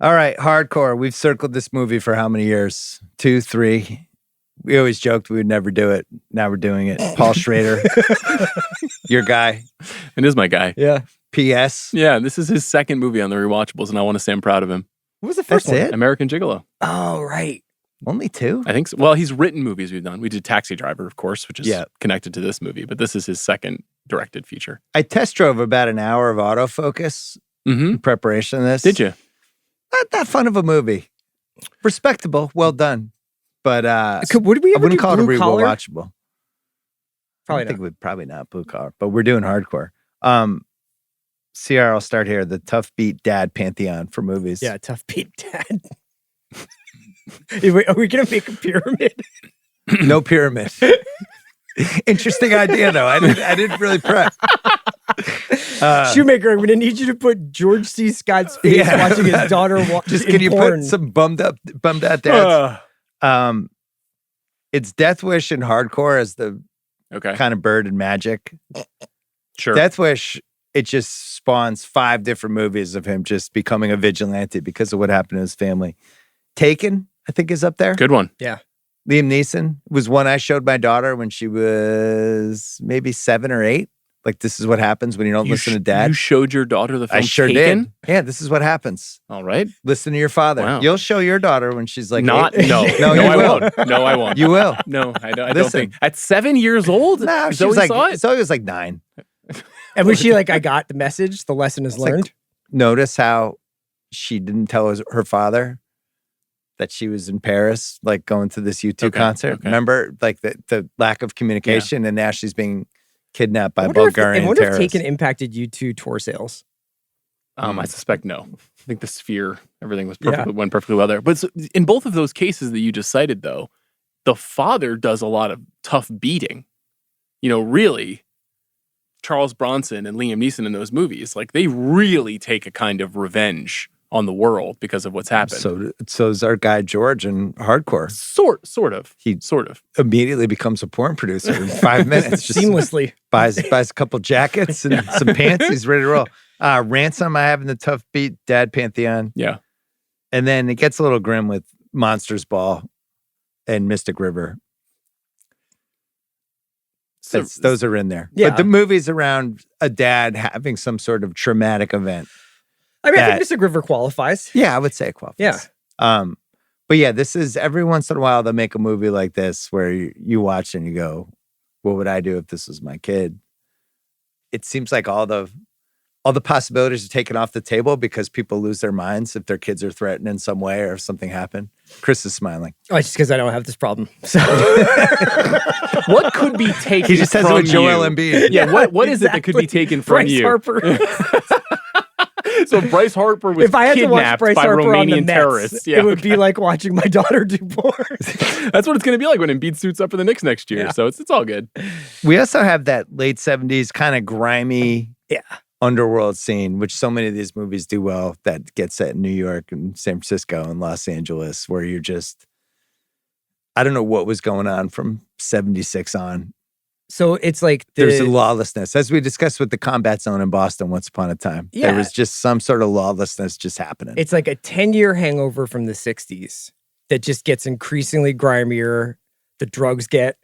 All right, hardcore. We've circled this movie for how many years? 2, 3. We always joked we would never do it. Now we're doing it. Paul Schrader, your guy. It is my guy. Yeah. P.S. Yeah, this is his second movie on the Rewatchables, and I want to say I'm proud of him. What was the first one? That's it? American Gigolo. Oh, right. Only 2? I think so. Well, he's written movies we've done. We did Taxi Driver, of course, which is Yeah. connected to this movie, but this is his second directed feature. I test drove about an hour of autofocus in preparation of this. Did you? Not that fun of a movie. Respectable, well done. But Would we I ever wouldn't do call it a Blue Collar? rewatchable. Probably I think not. we'd probably not blue collar, but we're doing hardcore. CR, I'll start here. The Tough Beat Dad Pantheon for movies. Yeah, Tough Beat Dad. Are we going to make a pyramid? No pyramid. Interesting idea, though. I didn't really prep. Shoemaker, I'm going to need you to put George C. Scott's face watching his daughter watch. Just can you porn. put some bummed out dads? It's Death Wish and hardcore as the Okay. kind of bird and magic. Sure. Death Wish, it just spawns 5 different movies of him just becoming a vigilante because of what happened to his family. Taken, I think, is up there. Good one. Yeah. Liam Neeson was one I showed my daughter when she was maybe 7 or 8. Like, this is what happens when you don't listen to dad. You showed your daughter the film I sure Taken? did. Yeah, this is what happens. All right. Listen to your father. Wow. You'll show your daughter when she's like Not 8. no. No, no, you I will. won't. No, I won't. You will. No, I don't Listen. think. At 7 years old? No, Is she that was when like, you saw it? so he was like 9. And was she like, I got the message, the lesson is like- learned? Notice how she didn't tell her father that she was in Paris, like going to this U2 concert. okay. Remember, like the lack of communication, and now she's being kidnapped by I Bulgarian wonder if terrorists. Taken impacted U2 tour sales. I suspect no. I think the sphere, everything was went perfectly well there. But in both of those cases that you just cited, though, the father does a lot of tough beating. You know, really, Charles Bronson and Liam Neeson in those movies, like they really take a kind of revenge on the world because of what's happened. So is our guy George in hardcore. Sort of. He sort of. immediately becomes a porn producer in 5 minutes. Just Seamlessly. buys a couple jackets and some pants. He's ready to roll. Ransom, I have in the Tough Beat Dad Pantheon. Yeah. And then it gets a little grim with Monsters Ball and Mystic River. So, Those are in there. Yeah. But the movie's around a dad having some sort of traumatic event. I mean, I That- think Mystic River qualifies. Yeah, I would say it qualifies. Yeah. But yeah, this is every once in a while they'll make a movie like this where you watch and you go, what would I do if this was my kid? It seems like all the possibilities are taken off the table because people lose their minds if their kids are threatened in some way or if something happened. Chris is smiling. Oh, it's just because I don't have this problem. So. what could be taken He just has it from with Joel you? Embiid. Yeah, what is it that could be taken from Bryce you? Harper. So Bryce Harper was If I had to watch kidnapped Bryce by Harper on the Romanian Mets, terrorists. Yeah, it would be like watching my daughter do porn. That's what it's going to be like when Embiid suits up for the Knicks next year. Yeah. So it's all good. We also have that late 70s kind of grimy underworld scene, which so many of these movies do well, that gets set in New York and San Francisco and Los Angeles, where you're just, I don't know what was going on from 76 on. So it's like There's a lawlessness. As we discussed with the combat zone in Boston once upon a time. Yeah. There was just some sort of lawlessness just happening. It's like a 10-year hangover from the 60s that just gets increasingly grimier. The drugs get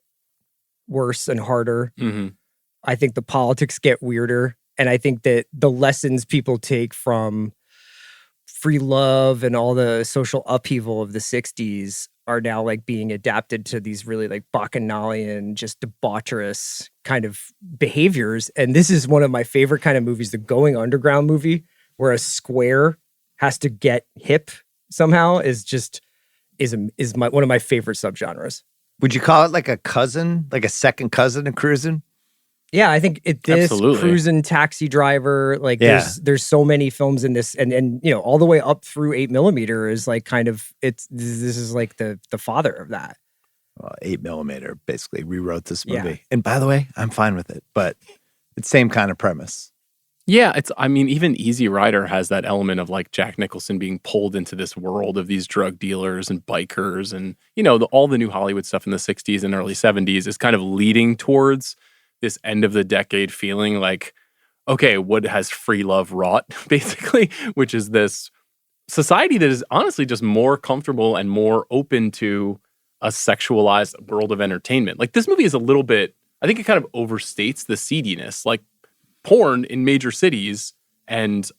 worse and harder. Mm-hmm. I think the politics get weirder. And I think that the lessons people take from free love and all the social upheaval of the 60s are now like being adapted to these really like bacchanalian, just debaucherous kind of behaviors. And this is one of my favorite kind of movies, the going underground movie, where a square has to get hip somehow is one of my favorite subgenres. Would you call it like a cousin, like a second cousin of cruising? Yeah, I think this Absolutely. Cruising, Taxi Driver, like Yeah. there's so many films in this, and you know all the way up through 8mm is like kind of this is like the father of that. Well, 8mm basically rewrote this movie. Yeah. And by the way, I'm fine with it, but it's same kind of premise. Yeah, even Easy Rider has that element of like Jack Nicholson being pulled into this world of these drug dealers and bikers, and you know all the new Hollywood stuff in the 60s and early 70s is kind of leading towards this end of the decade feeling like, okay, what has free love wrought, basically, which is this society that is honestly just more comfortable and more open to a sexualized world of entertainment. Like this movie is a little bit, I think it kind of overstates the seediness. Like porn in major cities and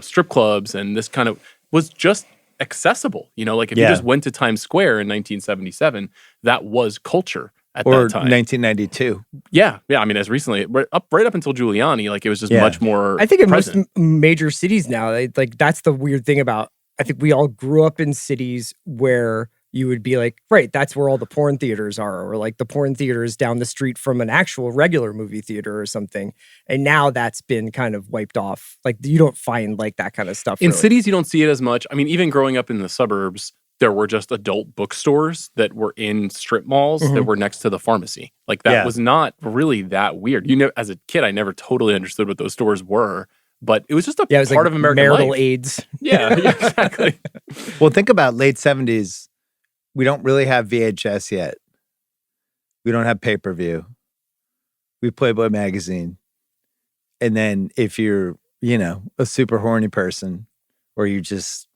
strip clubs and this kind of was just accessible. Like if you just went to Times Square in 1977, that was culture at that time. Or 1992. Yeah. I mean, as recently, right up until Giuliani, like it was just much more. I think in present. most major cities now, like that's the weird thing about. I think we all grew up in cities where you would be like, right, that's where all the porn theaters are, or like the porn theaters down the street from an actual regular movie theater or something. And now that's been kind of wiped off. Like you don't find like that kind of stuff. In cities, you don't see it as much. I mean, even growing up in the suburbs, there were just adult bookstores that were in strip malls that were next to the pharmacy. Like that was not really that weird. As a kid, I never totally understood what those stores were, but it was just it was part of American marital life. aids. Yeah, exactly. Well, think about late 70s. We don't really have VHS yet. We don't have pay-per-view. We have Playboy magazine. And then if you're, a super horny person or you just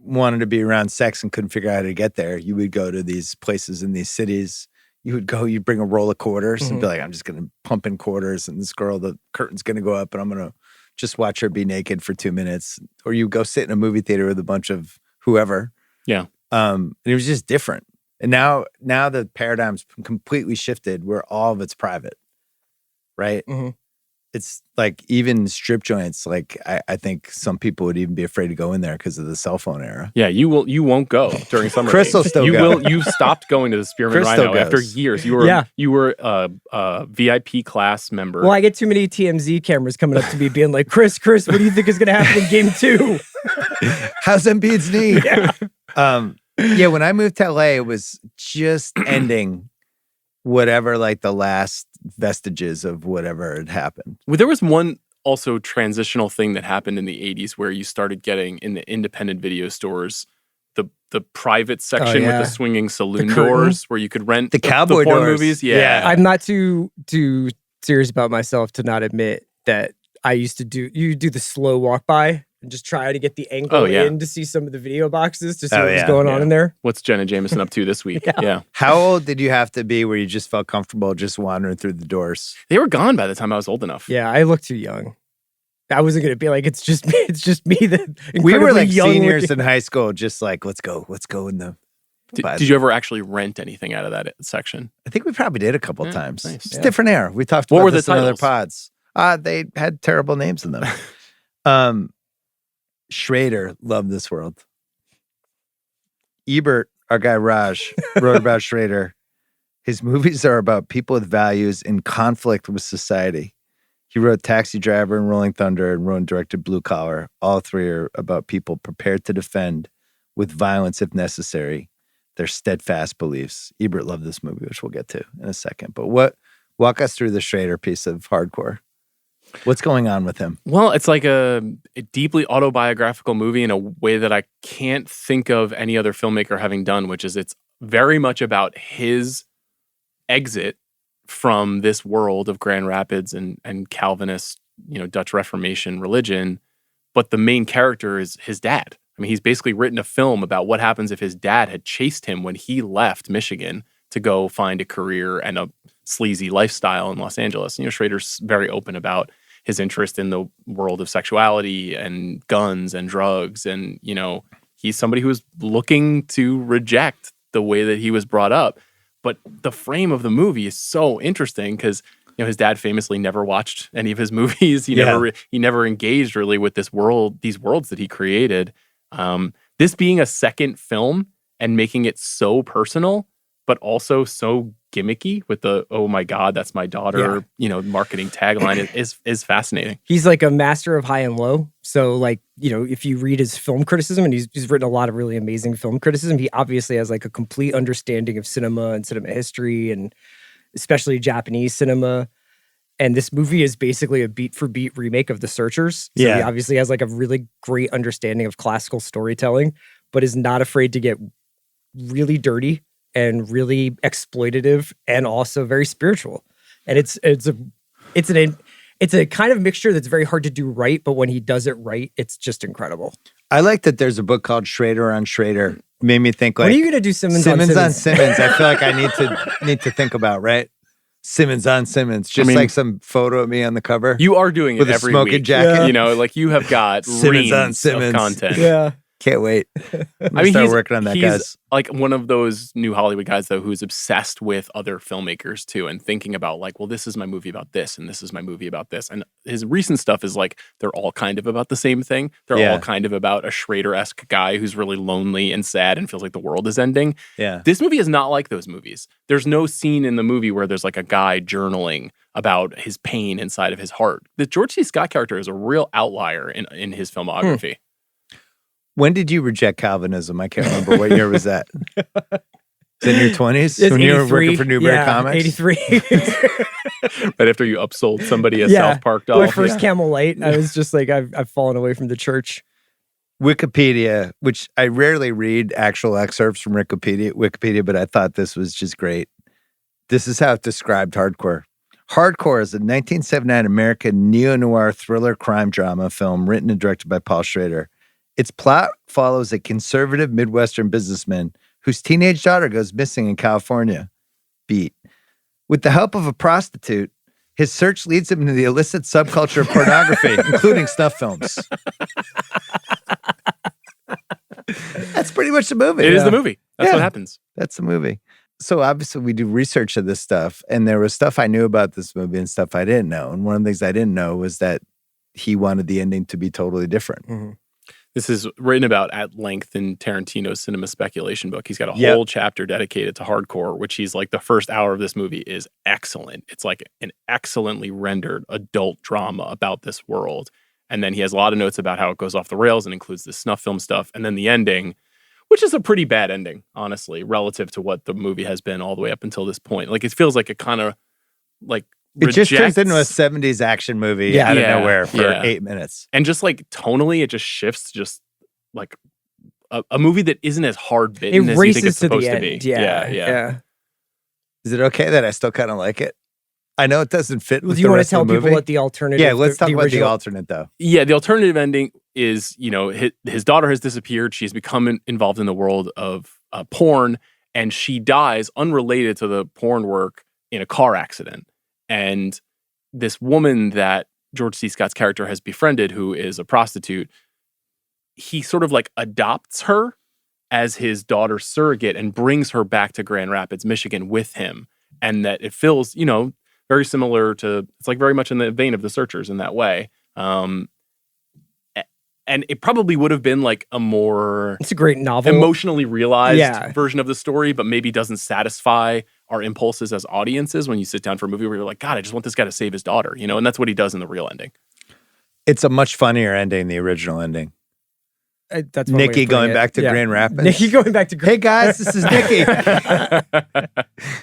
wanted to be around sex and couldn't figure out how to get there, you would go to these places in these cities. You'd bring a roll of quarters and be like, I'm just going to pump in quarters and this girl, the curtain's going to go up and I'm going to just watch her be naked for 2 minutes. Or you go sit in a movie theater with a bunch of whoever. Yeah. And it was just different. And now the paradigm's completely shifted where all of it's private, right? Mm-hmm. It's like even strip joints, like I think some people would even be afraid to go in there because of the cell phone era. Yeah, you won't go during summer. Chris will still go. You stopped going to the Spearmint Rhino after years. You were a VIP class member. Well, I get too many TMZ cameras coming up to me being like, Chris, what do you think is going to happen in game 2? How's Embiid's knee? When I moved to LA, it was just ending whatever, like the last vestiges of whatever had happened. Well, there was one also transitional thing that happened in the 80s where you started getting in the independent video stores the private section with the swinging saloon doors where you could rent the cowboy porn doors. movies. Yeah. I'm not too serious about myself to not admit that I used to do the slow walk by and just try to get the angle in to see some of the video boxes to see what was going on in there. What's Jenna Jameson up to this week? Yeah. How old did you have to be where you just felt comfortable just wandering through the doors? They were gone by the time I was old enough. Yeah, I looked too young. I wasn't going to be like, it's just me. It's just me that we were like seniors in high school, just like, let's go in the... Did you ever actually rent anything out of that section? I think we probably did a couple times. Nice. It's a different era. We talked about this in other titles? pods. They had terrible names in them. Schrader loved this world. Ebert, our guy Raj, wrote about Schrader. His movies are about people with values in conflict with society. He wrote Taxi Driver and Rolling Thunder and wrote and directed Blue Collar. All three are about people prepared to defend with violence if necessary their steadfast beliefs. Ebert loved this movie, which we'll get to in a second. But walk us through the Schrader piece of hardcore. What's going on with him? Well, it's like a deeply autobiographical movie in a way that I can't think of any other filmmaker having done, which is it's very much about his exit from this world of Grand Rapids and Calvinist, Dutch Reformation religion. But the main character is his dad. I mean, he's basically written a film about what happens if his dad had chased him when he left Michigan to go find a career and a sleazy lifestyle in Los Angeles. Schrader's very open about his interest in the world of sexuality and guns and drugs. And, he's somebody who's looking to reject the way that he was brought up. But the frame of the movie is so interesting because, his dad famously never watched any of his movies. He never engaged really with these worlds that he created. This being a second film and making it so personal, but also so gimmicky with the "oh my God, that's my daughter," marketing tagline is fascinating. He's like a master of high and low. So like, if you read his film criticism, and he's written a lot of really amazing film criticism, he obviously has like a complete understanding of cinema and cinema history and especially Japanese cinema. And this movie is basically a beat for beat remake of The Searchers. So he obviously has like a really great understanding of classical storytelling, but is not afraid to get really dirty and really exploitative and also very spiritual. And it's a kind of mixture that's very hard to do right, but when he does it right, it's just incredible. I like that there's a book called Schrader on Schrader. Made me think like, when are you going to do Simmons on Simmons? I feel like I need to think about, right? Simmons on Simmons, just like some photo of me on the cover. You are doing it with every a smoking week. jacket. You know, like you have got Simmons on reams Simmons of content. Yeah. Can't wait. I mean, start working on that, he's guys. like one of those new Hollywood guys, though, who's obsessed with other filmmakers too, and thinking about like, well, this is my movie about this, and this is my movie about this. And his recent stuff is like they're all kind of about the same thing. They're all kind of about a Schrader-esque guy who's really lonely and sad and feels like the world is ending. Yeah. This movie is not like those movies. There's no scene in the movie where there's like a guy journaling about his pain inside of his heart. The George C. Scott character is a real outlier in his filmography. When did you reject Calvinism? I can't remember. What year was that? Is it in your 20s? It's when you were 83. working for Newberry Comics? 83. Right after you upsold somebody at South Park Doll. My first Camel Light, I was just like, I've fallen away from the church. Wikipedia, which I rarely read actual excerpts from Wikipedia, but I thought this was just great. This is how it described hardcore. Hardcore is a 1979 American neo-noir thriller crime drama film written and directed by Paul Schrader. Its plot follows a conservative Midwestern businessman whose teenage daughter goes missing in California. Beat. With the help of a prostitute, his search leads him into the illicit subculture of pornography, including snuff films. That's pretty much the movie. It is the movie. That's what happens. That's the movie. So obviously we do research of this stuff, and there was stuff I knew about this movie and stuff I didn't know. And one of the things I didn't know was that he wanted the ending to be totally different. Mm-hmm. This is written about at length in Tarantino's cinema speculation book. He's got a whole chapter dedicated to hardcore, which he's like, the first hour of this movie is excellent. It's like an excellently rendered adult drama about this world. And then he has a lot of notes about how it goes off the rails and includes the snuff film stuff. And then the ending, which is a pretty bad ending, honestly, relative to what the movie has been all the way up until this point. Like, it feels like it kind of like it just turns into a 70s action movie out of nowhere for 8 minutes. And just like tonally, it just shifts just like a movie that isn't as hard bitten as you think it's supposed to be. Yeah. Is it okay that I still kind of like it? I know it doesn't fit with do you the want to rest tell of the movie. people what the alternative? Yeah, let's talk about the original alternate though. Yeah, the alternative ending is, you know, his daughter has disappeared. She's become involved in the world of porn, and she dies unrelated to the porn work in a car accident. And this woman that George C. Scott's character has befriended, who is a prostitute, he sort of like adopts her as his daughter's surrogate and brings her back to Grand Rapids, Michigan with him. And that it feels, you know, very similar to, it's like very much in the vein of The Searchers in that way. And it probably would have been like a more... It's a great novel. Emotionally realized version of the story, but maybe doesn't satisfy our impulses as audiences when you sit down for a movie where you're like, God, I just want this guy to save his daughter, you know? And that's what he does in the real ending. It's a much funnier ending than the original ending. That's Nikki going back to Grand Rapids. Nikki going back to Hey guys, this is Nikki.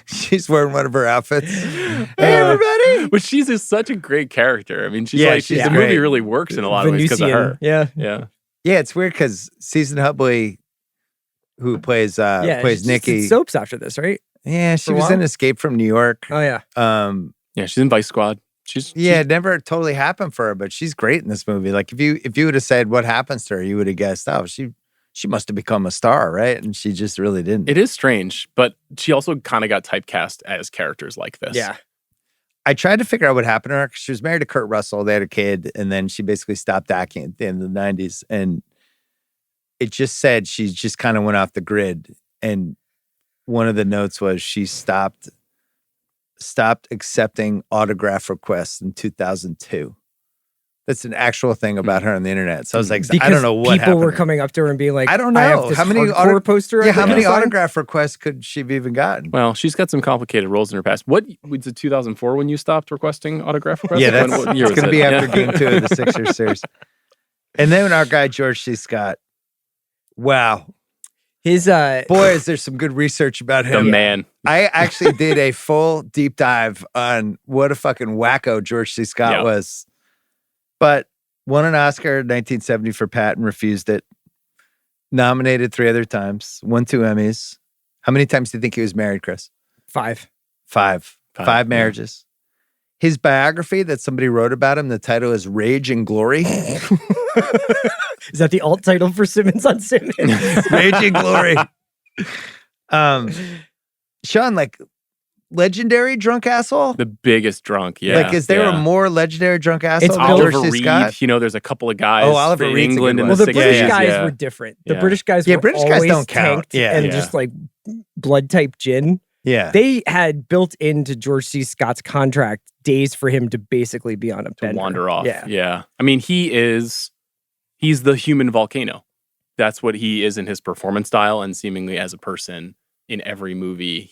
She's wearing one of her outfits. Hey everybody. But she's just such a great character. I mean, she's the great. movie really works in a lot of ways because of her. Yeah. It's weird because Susan Hubley, who plays Nikki. Did soaps after this, right? Yeah, she was in Escape from New York. Oh yeah. She's in Vice Squad. It never totally happened for her, but she's great in this movie. Like if you would have said what happens to her, you would have guessed, oh, she must have become a star, right? And she just really didn't. It is strange, but she also kind of got typecast as characters like this. Yeah. I tried to figure out what happened to her. She was married to Kurt Russell. They had a kid, and then she basically stopped acting at the end of the 90s. And it just said she just kind of went off the grid. And one of the notes was she stopped accepting autograph requests in 2002. That's an actual thing about her on the internet. So I was like, because I don't know what people were coming up to her and being like, I don't know. I have this how many poster? Yeah, how many autograph requests could she have even gotten? Well, she's got some complicated roles in her past. What was it, 2004 when you stopped requesting autograph requests? Yeah, what year it's going to be after Game 2 of the Sixers series. And then our guy George C. Scott. Wow. His boy, is there some good research about him. The man. I actually did a full deep dive on what a fucking wacko George C. Scott was. But won an Oscar in 1970 for Patton, refused it. Nominated 3 other times, won 2 Emmys. How many times do you think he was married, Chris? 5. 5 marriages. His biography that somebody wrote about him, the title is Rage and Glory. Is that the alt title for Simmons on Simmons? Rage and Glory. Sean, like, legendary drunk asshole? The biggest drunk, yeah. Like, is there a more legendary drunk asshole It's than Oliver George C. Reed, Scott? you know, there's a couple of guys Oliver in Reed's a England good in one. the Well, the 60s. British guys yeah. were different. The Yeah. British guys Yeah, were British guys always don't count. tanked Yeah. and Yeah. just like blood type gin. Yeah. They had built into George C. Scott's contract days for him to basically be on a To bender. wander off. Yeah. Yeah. I mean, he's the human volcano. That's what he is in his performance style, and seemingly as a person in every movie,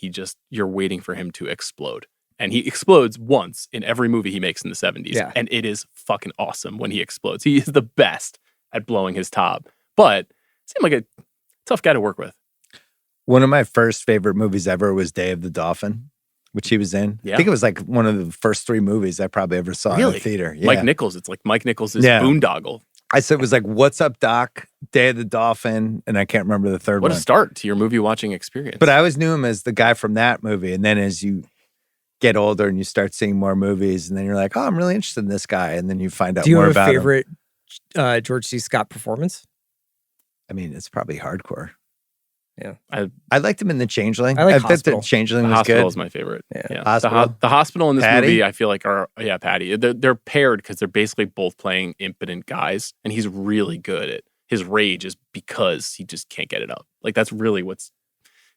you're waiting for him to explode. And he explodes once in every movie he makes in the 70s. Yeah. And it is fucking awesome when he explodes. He is the best at blowing his top. But seemed like a tough guy to work with. One of my first favorite movies ever was Day of the Dolphin, which he was in. Yeah. I think it was like one of the first 3 movies I probably ever saw in Really? the theater. Yeah. Mike Nichols. It's like Mike Nichols' Yeah. boondoggle. I said it was like, What's Up, Doc? Day of the Dolphin. And I can't remember the third What one. a start to your movie watching experience. But I always knew him as the guy from that movie. And then as you get older and you start seeing more movies, and then you're like, oh, I'm really interested in this guy. And then you find out Do you more have a about him. favorite George C. Scott performance? I mean, it's probably hardcore. Yeah. I liked him in The Changeling. I like bet The Hospital. Changeling The was Hospital good. is my favorite. Yeah. Hospital? The Hospital in this Patty? movie, I feel like Patty. They're paired because they're basically both playing impotent guys, and he's really good at his rage is because he just can't get it up. Like that's really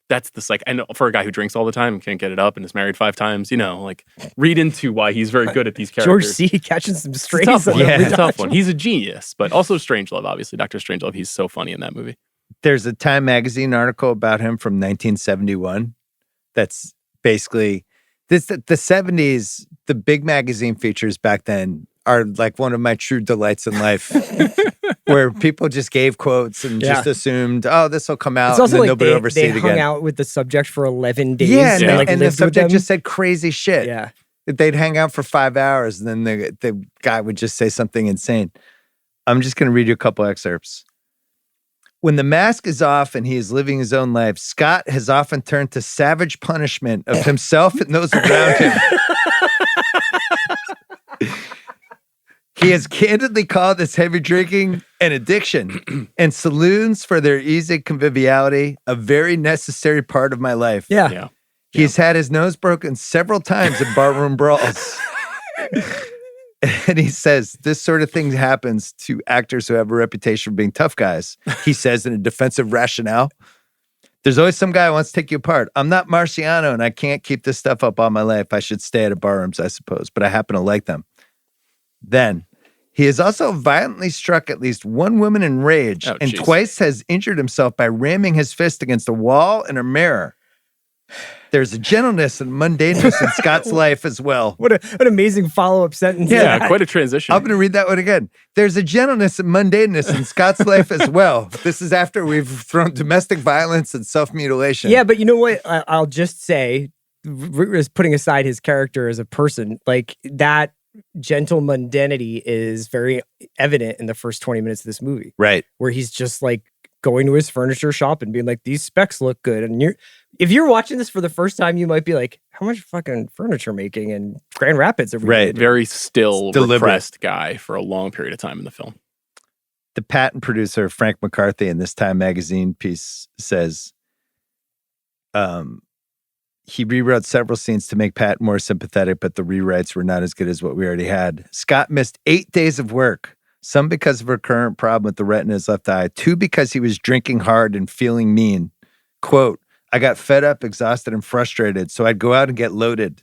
that's the psych. I know for a guy who drinks all the time and can't get it up and is married 5 times, like read into why he's very good at these George characters. C. catching some It's a strays. tough one. on the Yeah, it's a tough Rewatchables. one. He's a genius, but also Strangelove, obviously. Dr. Strangelove, he's so funny in that movie. There's a Time magazine article about him from 1971 that's basically the 70s. The big magazine features back then are like one of my true delights in life, where people just gave quotes and just assumed, oh, this will come out, It's also and then like nobody will ever see they it hung again. out with the subject for 11 days. Yeah, and, and, Yeah. like, and the lived with subject them. just said crazy shit. Yeah. They'd hang out for 5 hours, and then the guy would just say something insane. I'm just going to read you a couple excerpts. When the mask is off and he is living his own life, Scott has often turned to savage punishment of himself and those around him. He has candidly called this heavy drinking an addiction and saloons for their easy conviviality a very necessary part of my life. Yeah. Yeah. He's had his nose broken several times in barroom brawls. And he says, this sort of thing happens to actors who have a reputation for being tough guys. He says in a defensive rationale, there's always some guy who wants to take you apart. I'm not Marciano and I can't keep this stuff up all my life. I should stay out of barrooms, I suppose, but I happen to like them. Then, he has also violently struck at least one woman in rage and geez. twice has injured himself by ramming his fist against a wall and a mirror. There's a gentleness and mundaneness in Scott's life as well. What an amazing follow-up sentence. Yeah, that. quite a transition. I'm going to read that one again. There's a gentleness and mundaneness in Scott's life as well. This is after we've thrown domestic violence and self-mutilation. Yeah, but you know what? I'll just say, putting aside his character as a person, like that gentle mundanity is very evident in the first 20 minutes of this movie, Right. where he's just like going to his furniture shop and being like, these specs look good. And if you're watching this for the first time, you might be like, how much fucking furniture making in Grand Rapids are we Right. gonna do? Very still, It's deliberate. repressed guy for a long period of time in the film. The patent producer, Frank McCarthy, in this Time magazine piece says, he rewrote several scenes to make Pat more sympathetic, but the rewrites were not as good as what we already had. Scott missed 8 days of work, some because of a recurrent problem with the retina in his left eye, 2 because he was drinking hard and feeling mean. Quote, I got fed up, exhausted, and frustrated, so I'd go out and get loaded.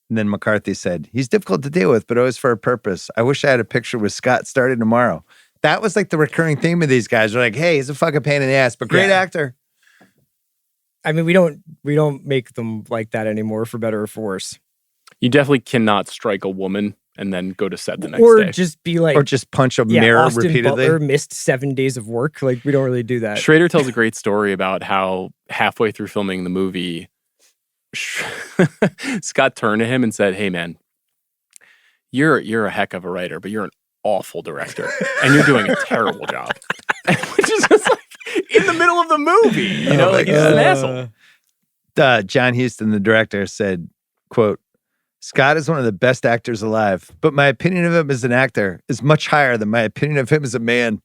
And then McCarthy said, he's difficult to deal with, but always for a purpose. I wish I had a picture with Scott starting tomorrow. That was like the recurring theme of these guys. They're like, hey, he's a fucking pain in the ass, but great Yeah. actor. I mean, we don't make them like that anymore, for better or for worse. You definitely cannot strike a woman and then go to set the next Or day. just be like, Or just punch a mirror Austin repeatedly. Butler missed 7 days of work. Like, we don't really do that. Schrader tells a great story about how halfway through filming the movie, Scott turned to him and said, hey man, you're a heck of a writer, but you're an awful director and you're doing a terrible job. Which is just like in the middle of the movie, you know, Oh like my he's an God. asshole. John Huston, the director, said, quote, Scott is one of the best actors alive, but my opinion of him as an actor is much higher than my opinion of him as a man.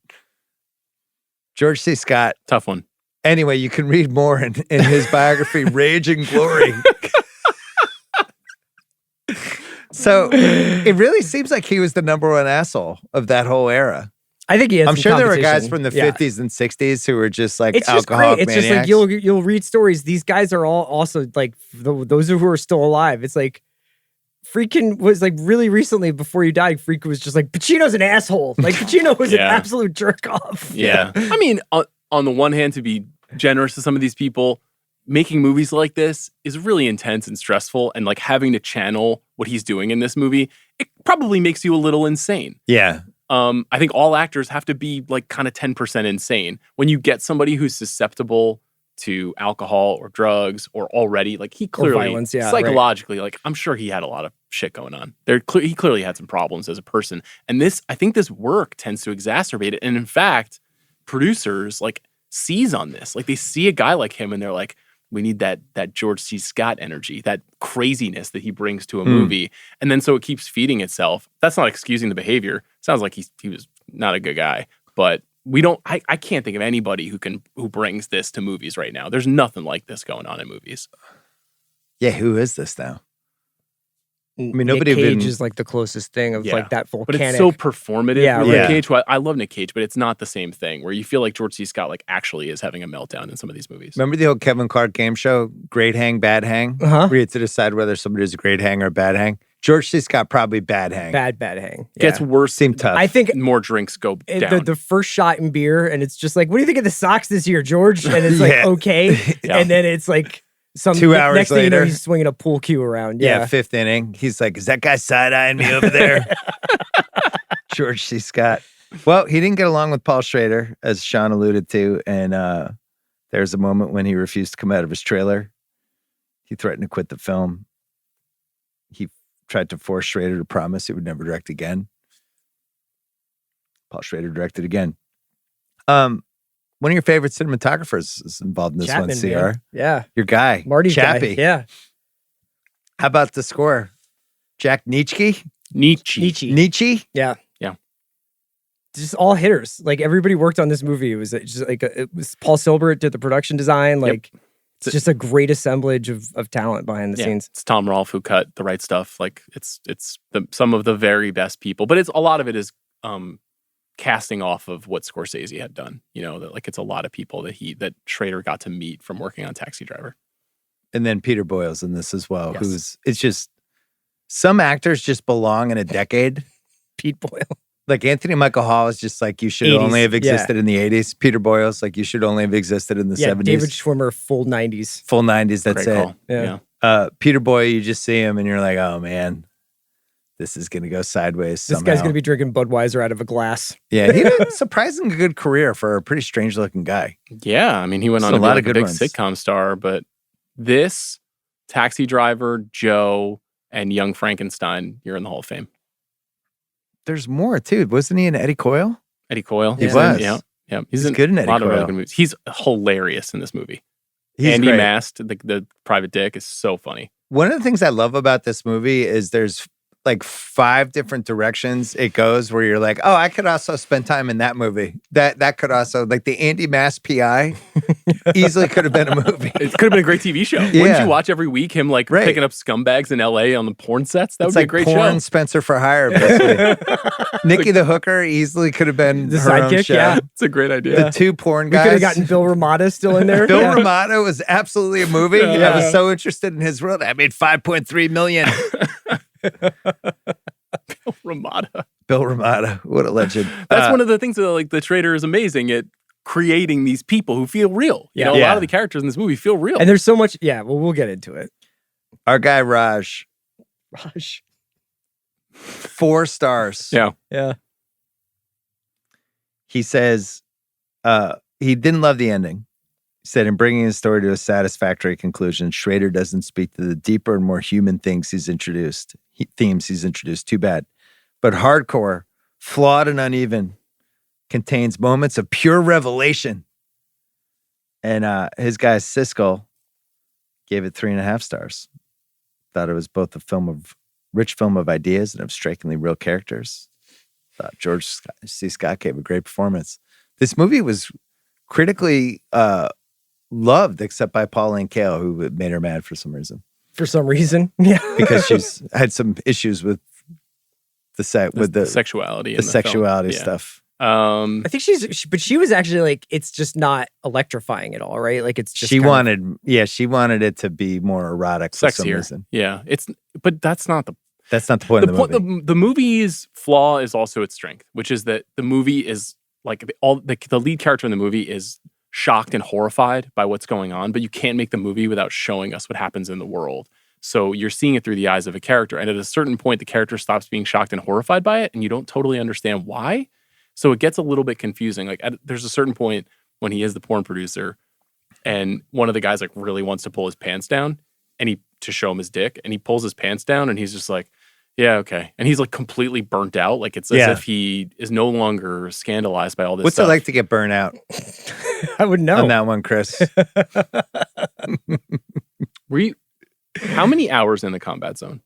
George C. Scott. Tough one. Anyway, you can read more in his biography, Rage and Glory. So it really seems like he was the number one asshole of that whole era. I think he has I'm some sure there were competition. guys from the 50s and 60s who were just like It's just alcoholic great. It's maniacs. just like you'll read stories. These guys are all also like those who are still alive. It's like Friedkin was like really recently before he died. Friedkin was just like Pacino's an asshole. Like Pacino was an absolute jerk off. Yeah. I mean, on the one hand, to be generous to some of these people, making movies like this is really intense and stressful, and like having to channel what he's doing in this movie, it probably makes you a little insane. Yeah. I think all actors have to be like kind of 10% insane. When you get somebody who's susceptible to alcohol or drugs or already like he clearly violence, psychologically, like I'm sure he had a lot of shit going on. He clearly had some problems as a person. And I think this work tends to exacerbate it. And in fact, producers like seize on this. Like they see a guy like him and they're like, we need that George C. Scott energy, that craziness that he brings to a movie. And then so it keeps feeding itself. That's not excusing the behavior. Sounds like he was not a good guy. But I can't think of anybody who brings this to movies right now. There's nothing like this going on in movies. Yeah, who is this now? I mean, Nick nobody Cage is like the closest thing of like that volcanic. But it's so performative. Yeah, with right. Nick Cage. Well, I love Nick Cage, but it's not the same thing where you feel like George C. Scott like actually is having a meltdown in some of these movies. Remember the old Kevin Clark game show, Great Hang, Bad Hang? Uh-huh. Where you had to decide whether somebody was a great hang or a bad hang. George C. Scott probably bad hang. Bad hang. Gets worse. Seemed tough. I think more drinks go down. The first shot in beer, and it's just like, what do you think of the Sox this year, George? And it's like, okay. And then it's like, 2 hours next thing you know, later, he's swinging a pool cue around. Yeah, fifth inning. He's like, is that guy side-eyeing me over there? George C. Scott. Well, he didn't get along with Paul Schrader, as Sean alluded to. And there's a moment when he refused to come out of his trailer. He threatened to quit the film. He tried to force Schrader to promise he would never direct again. Paul Schrader directed again. One of your favorite cinematographers is involved in this Chapman, one, CR. man. Yeah. Your guy. Marty's Chappie. guy. Yeah. How about the score? Jack Nietzsche? Nietzsche. Yeah. Yeah. Just all hitters. Like everybody worked on this movie. It was just like it was Paul Silbert did the production design. Like it's just a great assemblage of talent behind the scenes. It's Tom Rolfe who cut The Right Stuff. Like it's some of the very best people, but a lot of it is casting off of what Scorsese had done. You know, that like it's a lot of people that Schrader got to meet from working on Taxi Driver. And then Peter Boyle's in this as well, Yes. it's just, some actors just belong in a decade. Pete Boyle. Like Anthony Michael Hall is just like, you should 80s, only have existed in the 80s. Peter Boyle's like, you should only have existed in the 70s. David Schwimmer, full 90s. Full 90s, that's Great it. call. Yeah. Peter Boyle, you just see him and you're like, oh man, this is going to go sideways somehow. This guy's going to be drinking Budweiser out of a glass. Yeah, he had a surprisingly good career for a pretty strange looking guy. Yeah, I mean, he went So on to a be lot like of a good big ones. sitcom star, but this, Taxi Driver, Joe, and Young Frankenstein, you're in the Hall of Fame. There's more too. Wasn't he in Eddie Coyle? Eddie Coyle. He He's was. Yeah. He's good in Eddie a lot of really Coyle. good movies. He's hilarious in this movie. He's Andy great. Mast, the private dick, is so funny. One of the things I love about this movie is there's like 5 different directions it goes where you're like, oh, I could also spend time in that movie. That could also, like the Andy Mast PI easily could have been a movie. It could have been a great TV show. Yeah. Wouldn't you watch every week him like Right. picking up scumbags in LA on the porn sets? That It's would like be a great porn show. Spencer for Hire. Basically. Nikki the hooker easily could have been The her own sidekick, show. yeah. It's a great idea. The 2 porn We guys. could have gotten Bill Ramada still in there. Bill Yeah. Ramada was absolutely a movie. Yeah. I was so interested in his world. I made $5.3 million. Ramada. Bill Ramada, what a legend. That's one of the things that like the Schrader is amazing at creating these people who feel real. You know, a lot of the characters in this movie feel real. And there's so much. Yeah, well, we'll get into it. Our guy Raj, Raj. 4 stars. Yeah. Yeah. He says he didn't love the ending. He said, in bringing his story to a satisfactory conclusion, Schrader doesn't speak to the deeper and more human things he's introduced. Themes he's introduced. Too bad. But hardcore, flawed and uneven, contains moments of pure revelation. And his guy Siskel gave it 3.5 stars. Thought it was both a film of rich film of ideas and of strikingly real characters. Thought George C. Scott gave a great performance. This movie was critically loved, except by Pauline Kael, who made her mad for some reason. For some reason, yeah, because she's had some issues with the sexuality, the sexuality stuff. I think but she was actually like, it's just not electrifying at all, right? Like it's just she wanted it to be more erotic for some reason. Yeah, but that's not the point of the movie. The movie's flaw is also its strength, which is that the movie is like the lead character in the movie is shocked and horrified by what's going on, but you can't make the movie without showing us what happens in the world. So you're seeing it through the eyes of a character, and at a certain point, the character stops being shocked and horrified by it, and you don't totally understand why. So it gets a little bit confusing. Like there's a certain point when he is the porn producer, and one of the guys like really wants to pull his pants down, and to show him his dick, and he pulls his pants down, and he's just like, yeah, okay. And he's like completely burnt out. Like it's as if he is no longer scandalized by all this stuff. What's it like to get burnt out? I wouldn't know. On that one, Chris. How many hours in the combat zone?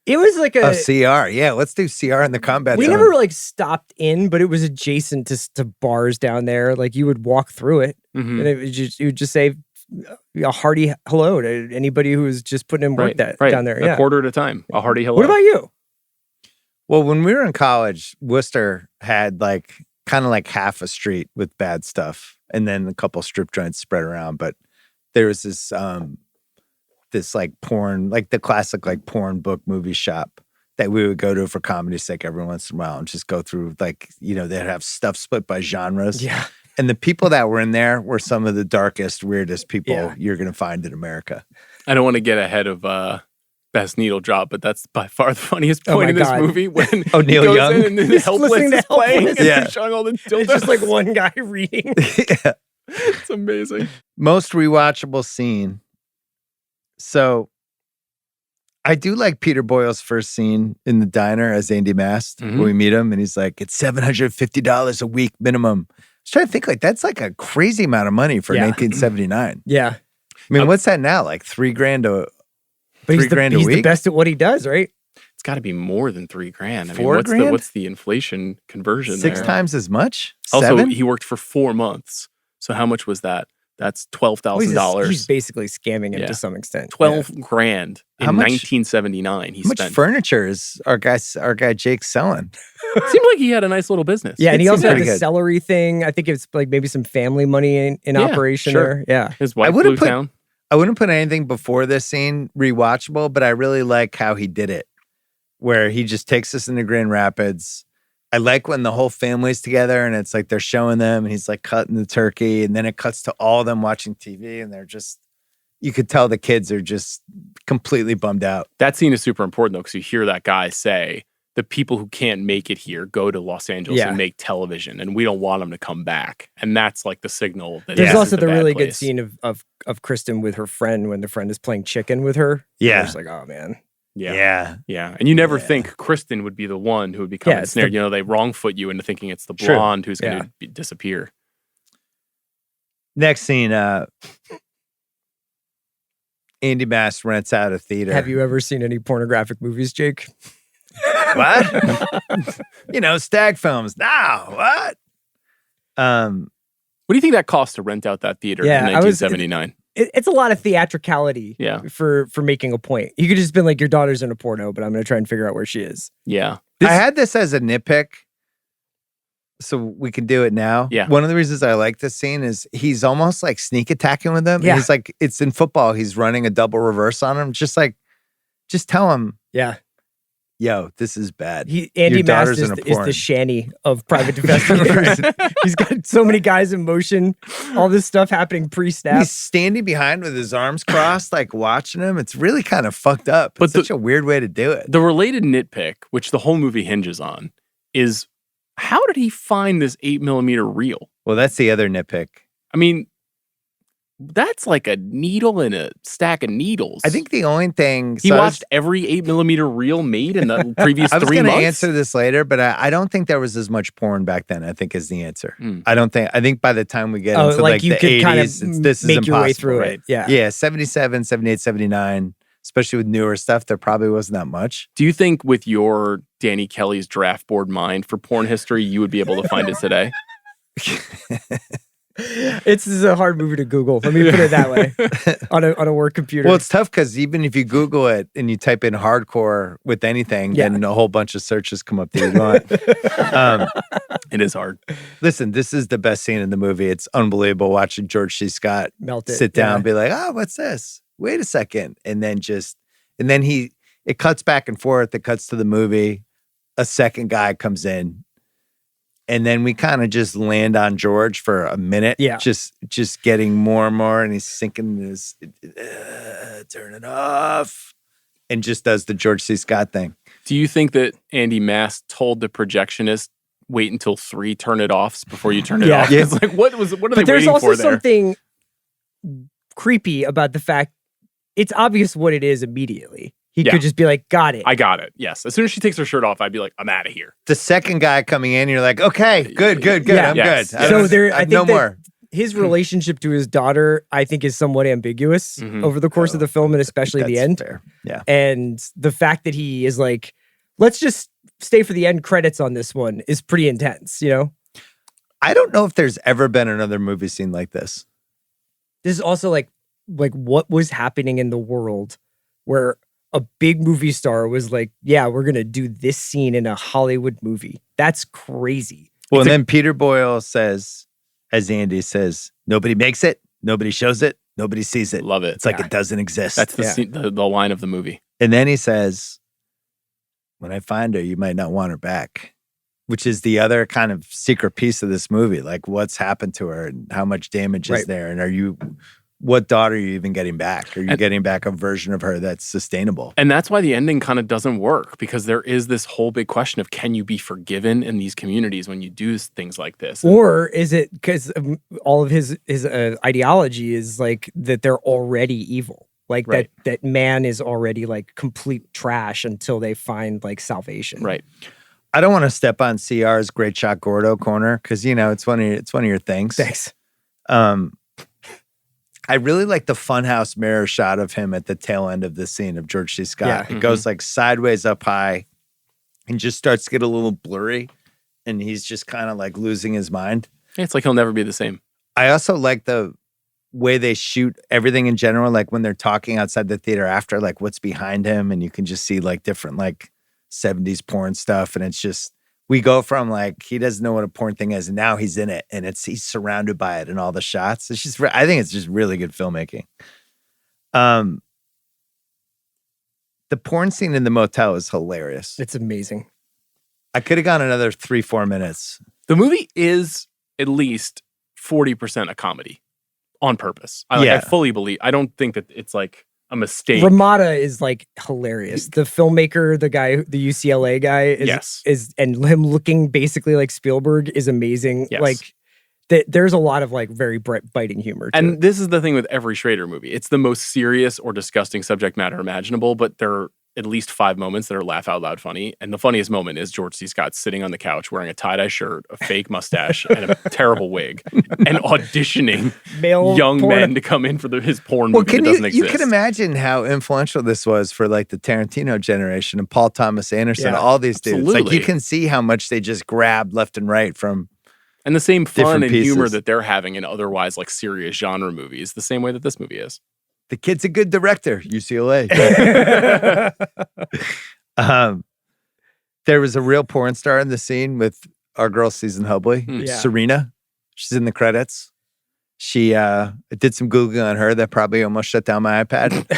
It was like a CR. Yeah, let's do CR in the combat zone. We never like stopped in, but it was adjacent to bars down there. Like you would walk through it, and you would just say a hearty hello to anybody who was just putting in work down there. A quarter at a time. A hearty hello. What about you? Well, when we were in college, Worcester had like kind of like half a street with bad stuff, and then a couple strip joints spread around. But there was this like porn, like the classic like porn book movie shop that we would go to for comedy's sake every once in a while and just go through, like, you know, they'd have stuff split by genres. Yeah. And the people that were in there were some of the darkest, weirdest people you're going to find in America. I don't want to get ahead of Best Needle Drop, but that's by far the funniest point in this movie when Neil Young in and then Helpless is playing and they're showing all the dildos. It's just like one guy reading. Yeah. It's amazing. Most rewatchable scene. So I do like Peter Boyle's first scene in the diner as Andy Mast when we meet him, and he's like, it's $750 a week minimum. I was trying to think, like, that's like a crazy amount of money for 1979. Yeah. I mean, what's that now? Like $3,000 but he's $3,000 a week? The best at what he does, right? It's got to be more than $3,000. I mean, $4,000? what's the inflation conversion? Six there? times as much? Also, 7? he worked for 4 months. So how much was that? That's $12,000. He's basically scamming him to some extent. $12,000 in 1979. He how much furniture is our guy Jake selling? It seemed like he had a nice little business. Yeah, and he also had the celery thing. I think it's like maybe some family money in operation there. Yeah. His wife flew down. I wouldn't put anything before this scene rewatchable, but I really like how he did it, where he just takes us into Grand Rapids. I like when the whole family's together and it's like they're showing them and he's like cutting the turkey, and then it cuts to all of them watching TV and they're just, you could tell the kids are just completely bummed out. That scene is super important though, because you hear that guy say, the people who can't make it here go to Los Angeles and make television, and we don't want them to come back. And that's like the signal. That there's also the really good scene of Kristen with her friend when the friend is playing chicken with her. Yeah. It's like, oh man. Yeah. And you never think Kristen would be the one who would become ensnared. They wrong foot you into thinking it's the blonde who's going to disappear. Next scene, Andy Mast rents out a theater. Have you ever seen any pornographic movies, Jake? What? Stag films. No, what? What do you think that cost to rent out that theater in 1979? It's a lot of theatricality for making a point. You could just been like, your daughter's in a porno, but I'm going to try and figure out where she is. Yeah. I had this as a nitpick, so we can do it now. Yeah. One of the reasons I like this scene is he's almost like sneak attacking with them. Yeah. He's like, it's in football. He's running a double reverse on him. Just tell him. Yeah. Yo, this is bad. Andy Mast is the Shanny of private investigators. He's got so many guys in motion, all this stuff happening pre-snap. He's standing behind with his arms crossed, like watching him. It's really kind of fucked up. It's such a weird way to do it. The related nitpick, which the whole movie hinges on, is how did he find this 8mm reel? Well, that's the other nitpick. I mean, that's like a needle in a stack of needles. I think the only thing... He watched every 8mm reel made in the previous 3 months? I was going to answer this later, but I don't think there was as much porn back then, I think, is the answer. I think by the time we get into like the 80s, this is impossible. Your way through it. Yeah. Yeah, 77, 78, 79. especially with newer stuff, there probably wasn't that much. Do you think with your Danny Kelly's draft board mind for porn history, you would be able to find it today? This is a hard movie to Google. Let me put it that way on a work computer. Well, it's tough because even if you Google it and you type in hardcore with anything, then a whole bunch of searches come up that you want. It is hard. Listen, this is the best scene in the movie. It's unbelievable watching George C. Scott sit down and be like, oh, what's this? Wait a second. And then it cuts back and forth. It cuts to the movie. A second guy comes in. And then we kind of just land on George for a minute. Yeah. Just getting more and more. And he's sinking this, turn it off. And just does the George C. Scott thing. Do you think that Andy Mast told the projectionist, wait until 3 turn it offs before you turn it off? It's like, what are they waiting for there? But there's also something creepy about the fact it's obvious what it is immediately. He could just be like, got it. I got it. Yes. As soon as she takes her shirt off, I'd be like, I'm out of here. The second guy coming in, you're like, okay, good. Yeah. I'm good. So I think no more. His relationship to his daughter, I think, is somewhat ambiguous over the course of the film and especially the end. Fair. Yeah. And the fact that he is like, let's just stay for the end credits on this one is pretty intense, you know? I don't know if there's ever been another movie scene like this. This is also like what was happening in the world where a big movie star was like, yeah, we're going to do this scene in a Hollywood movie. That's crazy. Well, and then Peter Boyle says, as Andy says, nobody makes it, nobody shows it, nobody sees it. Love it. It's like it doesn't exist. That's the line of the movie. And then he says, when I find her, you might not want her back, which is the other kind of secret piece of this movie. Like what's happened to her and how much damage is there? And what daughter are you even getting back? Are you getting back a version of her that's sustainable? And that's why the ending kind of doesn't work, because there is this whole big question of, can you be forgiven in these communities when you do things like this? Or is it because all of his ideology is like that they're already evil? Like that man is already like complete trash until they find like salvation. Right. I don't want to step on CR's Great Shot Gordo corner because, you know, it's one of your things. Thanks. I really like the funhouse mirror shot of him at the tail end of the scene of George C. Scott. It goes like sideways up high and just starts to get a little blurry and he's just kind of like losing his mind. It's like he'll never be the same. I also like the way they shoot everything in general, like when they're talking outside the theater after, like what's behind him and you can just see like different like 70s porn stuff and it's just, we go from like he doesn't know what a porn thing is, and now he's in it, and he's surrounded by it in all the shots. It's just, I think it's just really good filmmaking. The porn scene in the motel is hilarious. It's amazing. I could have gone another 3-4 minutes. The movie is at least 40% a comedy on purpose. I fully believe. I don't think that it's like a mistake. Ramada is like hilarious. The filmmaker, the guy, the UCLA guy, is and him looking basically like Spielberg is amazing. Yes. Like there's a lot of like very biting humor. And this is the thing with every Schrader movie. It's the most serious or disgusting subject matter imaginable, but there are at least 5 moments that are laugh out loud funny. And the funniest moment is George C. Scott sitting on the couch wearing a tie-dye shirt, a fake mustache, and a terrible wig, and auditioning young men to come in for his porn movie that doesn't exist. You can imagine how influential this was for like the Tarantino generation and Paul Thomas Anderson, all these dudes. Like you can see how much they just grabbed left and right from and the same fun and humor that they're having in otherwise like serious genre movies, the same way that this movie is. The kid's a good director, UCLA. There was a real porn star in the scene with our girl Susan Hubley, Serena. She's in the credits. She did some Googling on her that probably almost shut down my iPad.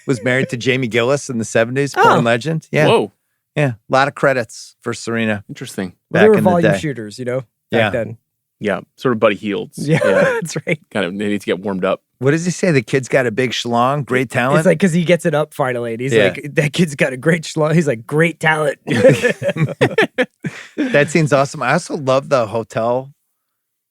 Was married to Jamie Gillis in the 70s, porn legend. Yeah. Whoa. Yeah. A lot of credits for Serena. Interesting. Well, they were volume shooters, you know, back then. Yeah. Sort of Buddy Hields. Yeah, that's right. Kind of, they need to get warmed up. What does he say? The kid's got a big schlong, great talent? It's like, because he gets it up finally. And he's like, that kid's got a great schlong. He's like, great talent. That scene's awesome. I also love the hotel,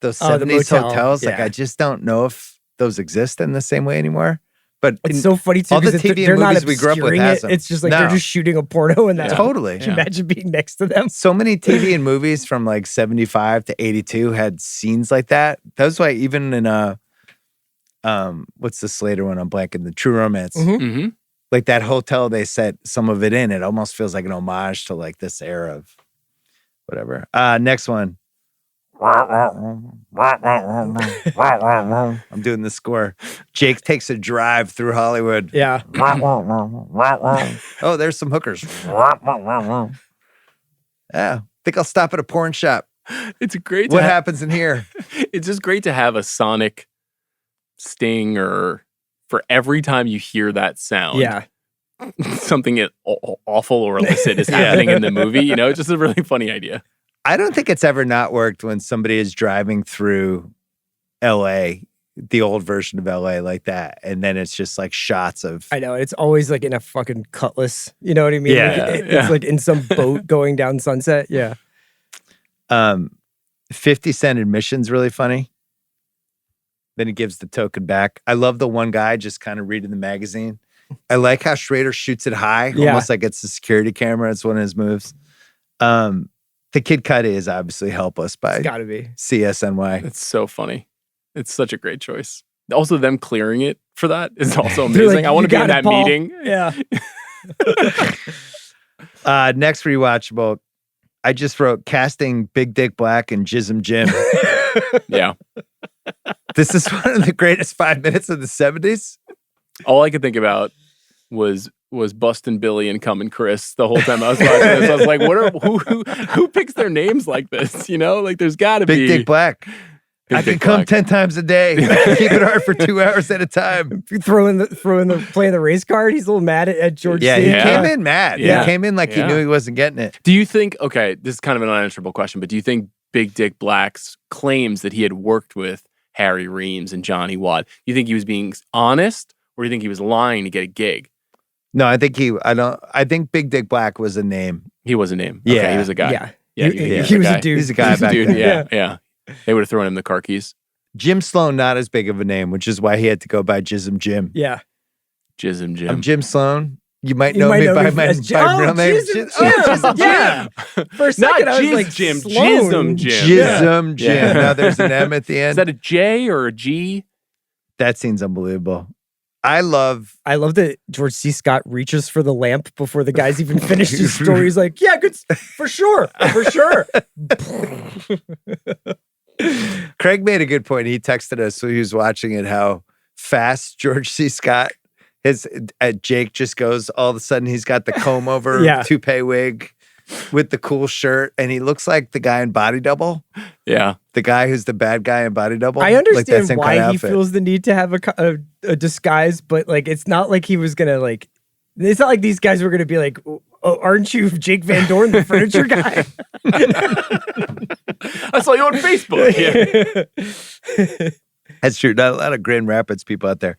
those 70s hotels. Like, I just don't know if those exist in the same way anymore. But it's so funny too, all the TV they're and not movies we grew up with has them. It's just like they're just shooting a porno in that. Totally. Can you imagine being next to them? So many TV and movies from like 75 to 82 had scenes like that. That's why even in what's the Slater one? I'm blanking. The True Romance. Mm-hmm. like that hotel they set some of it in. It almost feels like an homage to like this era of whatever. Next one. I'm doing the score. Jake takes a drive through Hollywood. Yeah. Oh, there's some hookers. Yeah. Think I'll stop at a porn shop. It's great. What happens in here? It's just great to have a sonic sting or for every time you hear that sound. Yeah. Something awful or illicit is happening in the movie. You know, it's just a really funny idea. I don't think it's ever not worked when somebody is driving through LA, the old version of LA like that. And then it's just like shots of. I know. It's always like in a fucking Cutlass. You know what I mean? Yeah. Like, it's like in some boat going down Sunset. Yeah. 50 Cent admission's really funny. Then he gives the token back. I love the one guy just kind of reading the magazine. I like how Schrader shoots it high, almost like it's a security camera. It's one of his moves. The Kid Cudi is obviously Helpless by It's gotta be. CSNY. It's so funny. It's such a great choice. Also, them clearing it for that is also amazing. Like, I want to be in that Paul. meeting. Yeah. Next rewatchable. I just wrote casting Big Dick Black and Jizm Jim. Yeah. This is one of the greatest 5 minutes of the 70s. All I could think about was Bustin' Billy and Comin' Chris the whole time I was watching this. I was like, who picks their names like this? You know, like there's got to be Big Dick Black. I can come 10 times a day. I can keep it hard for 2 hours at a time. Playing the race card. He's a little mad at George. Yeah, C. he came in mad. Yeah. He came in like he knew he wasn't getting it. Do you think, okay, this is kind of an unanswerable question, but do you think Big Dick Black's claims that he had worked with Harry Reams and Johnny Watt, do you think he was being honest or do you think he was lying to get a gig? No, I think Big Dick Black was a name. He was a name. Yeah. Okay, he was a guy. Yeah. He was guy. a dude. He's a guy He's a back dude. then. Yeah. They would have thrown him the car keys. Jim Sloan, not as big of a name, which is why he had to go by Jizm Jim. Yeah. Jizm Jim. I'm Jim Sloan. You might know me by my real name. Jizm Jim. Yeah. For a second, Not I was Jizm like, Jim. Sloan. Jizm Jim. Jizm Jim. Yeah. Now there's an M at the Is end. that a J or a G? That scene's unbelievable. I love that George C. Scott reaches for the lamp before the guy's even finished his story. He's like, yeah, good, for sure. Craig made a good point. He texted us so he was watching it how fast George C. Scott, Jake just goes, all of a sudden he's got the comb over toupee wig with the cool shirt and he looks like the guy in Body Double. Yeah. The guy who's the bad guy in Body Double. I understand like why he feels the need to have a disguise, but like it's not like he was gonna like. It's not like these guys were gonna be like, "Oh, aren't you Jake Van Dorn, the furniture guy?" I saw you on Facebook. Yeah. That's true. Not a lot of Grand Rapids people out there.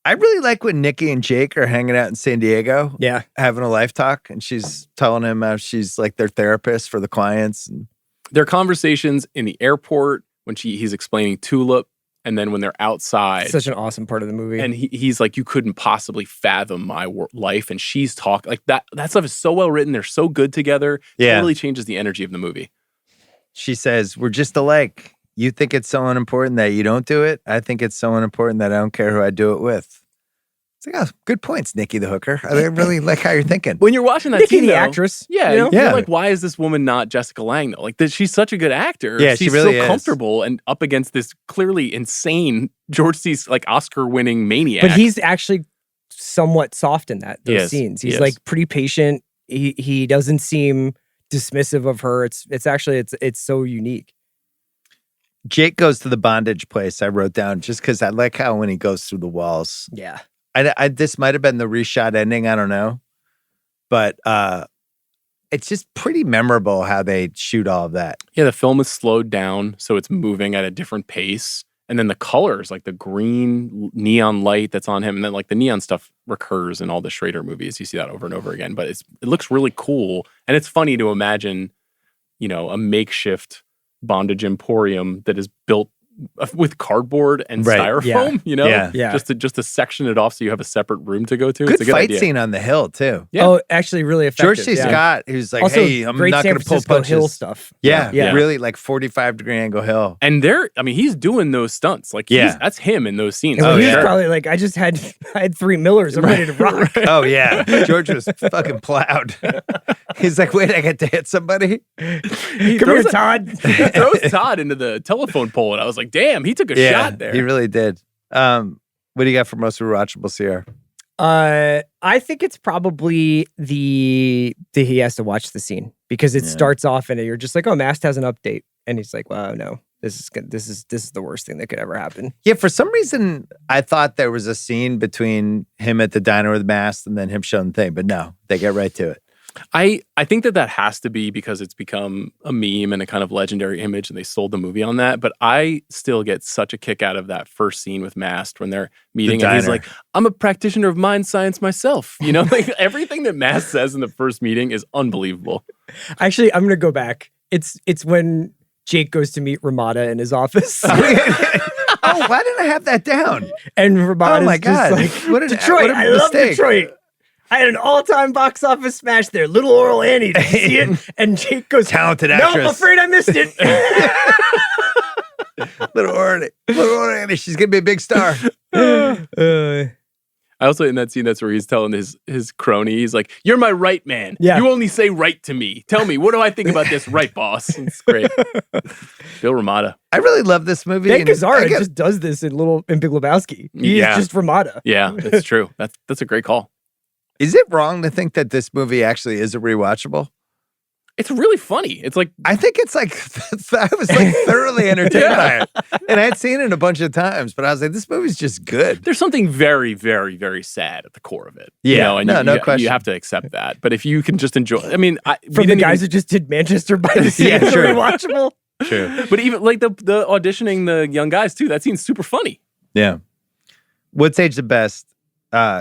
I really like when Nikki and Jake are hanging out in San Diego. Yeah. Having a life talk, and she's telling him how she's like their therapist for the clients. And their conversations in the airport when he's explaining Tulip, and then when they're outside. Such an awesome part of the movie. And he's like, you couldn't possibly fathom my life. And she's talking like that. That stuff is so well written. They're so good together. Yeah. It really changes the energy of the movie. She says, we're just alike. You think it's so unimportant that you don't do it. I think it's so unimportant that I don't care who I do it with. It's like, oh, good points, Nikki the hooker. I really like how you're thinking. When you're watching that Nikki scene, the though, actress. Yeah, you know? you're like, why is this woman not Jessica Lange though? Like, she's such a good actor. Yeah, she's she really so is. comfortable and up against this clearly insane George C's like Oscar-winning maniac. But he's actually somewhat soft in those Yes, scenes. He's yes. like pretty patient. He doesn't seem dismissive of her. It's actually so unique. Jake goes to the Bondage place I wrote down just because I like how when he goes through the walls. Yeah. This might have been the reshot ending. I don't know. But it's just pretty memorable how they shoot all of that. Yeah, the film is slowed down, so it's moving at a different pace. And then the colors, like the green neon light that's on him, and then like the neon stuff recurs in all the Schrader movies. You see that over and over again. But it looks really cool. And it's funny to imagine, a makeshift Bondage emporium that is built with cardboard and Right. styrofoam, you know? Yeah. Just to section it off so you have a separate room to go to. Good it's a good fight idea. scene on the hill too. Yeah. Oh, actually, really effective. George C. yeah. Scott, who's like, Also, hey, I'm great not San going to pull Francisco punches. hill stuff. Yeah, really like 45-degree angle hill. And he's doing those stunts. Like, that's him in those scenes. And Oh, he was yeah. probably like, I had 3 Millers. I'm ready to rock. Oh, yeah. George was fucking plowed. He's like, wait, I get to hit somebody? Come here, Todd. He throws Todd into the telephone pole, and I was like, damn, he took a shot there. He really did. What do you got for most rewatchables here? I think it's probably the he has to watch the scene because it starts off and you're just like, oh, Mast has an update, and he's like, wow, no, this is the worst thing that could ever happen. Yeah, for some reason, I thought there was a scene between him at the diner with Mast and then him showing the thing, but no, they get right to it. I think that has to be because it's become a meme and a kind of legendary image, and they sold the movie on that. But I still get such a kick out of that first scene with Mast when they're meeting, and he's like, "I'm a practitioner of mind science myself." You know, like everything that Mast says in the first meeting is unbelievable. Actually, I'm gonna go back. It's when Jake goes to meet Ramada in his office. Oh, why didn't I have that down? And Ramada's Oh my God. just like, What Detroit, a I love mistake. Detroit. I had an all-time box office smash there. Little Oral Annie, did you see it? And Jake goes, Talented no, actress. I'm afraid I missed it. Little Annie, she's gonna be a big star. I also, in that scene, that's where he's telling his crony, he's like, "You're my right man. Yeah. You only say right to me. Tell me, what do I think about this right, boss?" It's great. Bill Ramada. I really love this movie. Ben and Gazzara I get- just does this in Big Lebowski. He's Yeah. just Ramada. Yeah, that's true. That's a great call. Is it wrong to think that this movie actually is a rewatchable? It's really funny. It's like, I think it's like, I was like thoroughly entertained by it. And I had seen it a bunch of times, but I was like, this movie's just good. there's something very, very, very sad at the core of it. Yeah. You know, and No you question. You have to accept that. But if you can just enjoy, I mean, From the guys who just did Manchester by the Sea. Yeah, It's sure. rewatchable. True. but even like the auditioning the young guys too, that scene's super funny. Yeah. What's aged the best?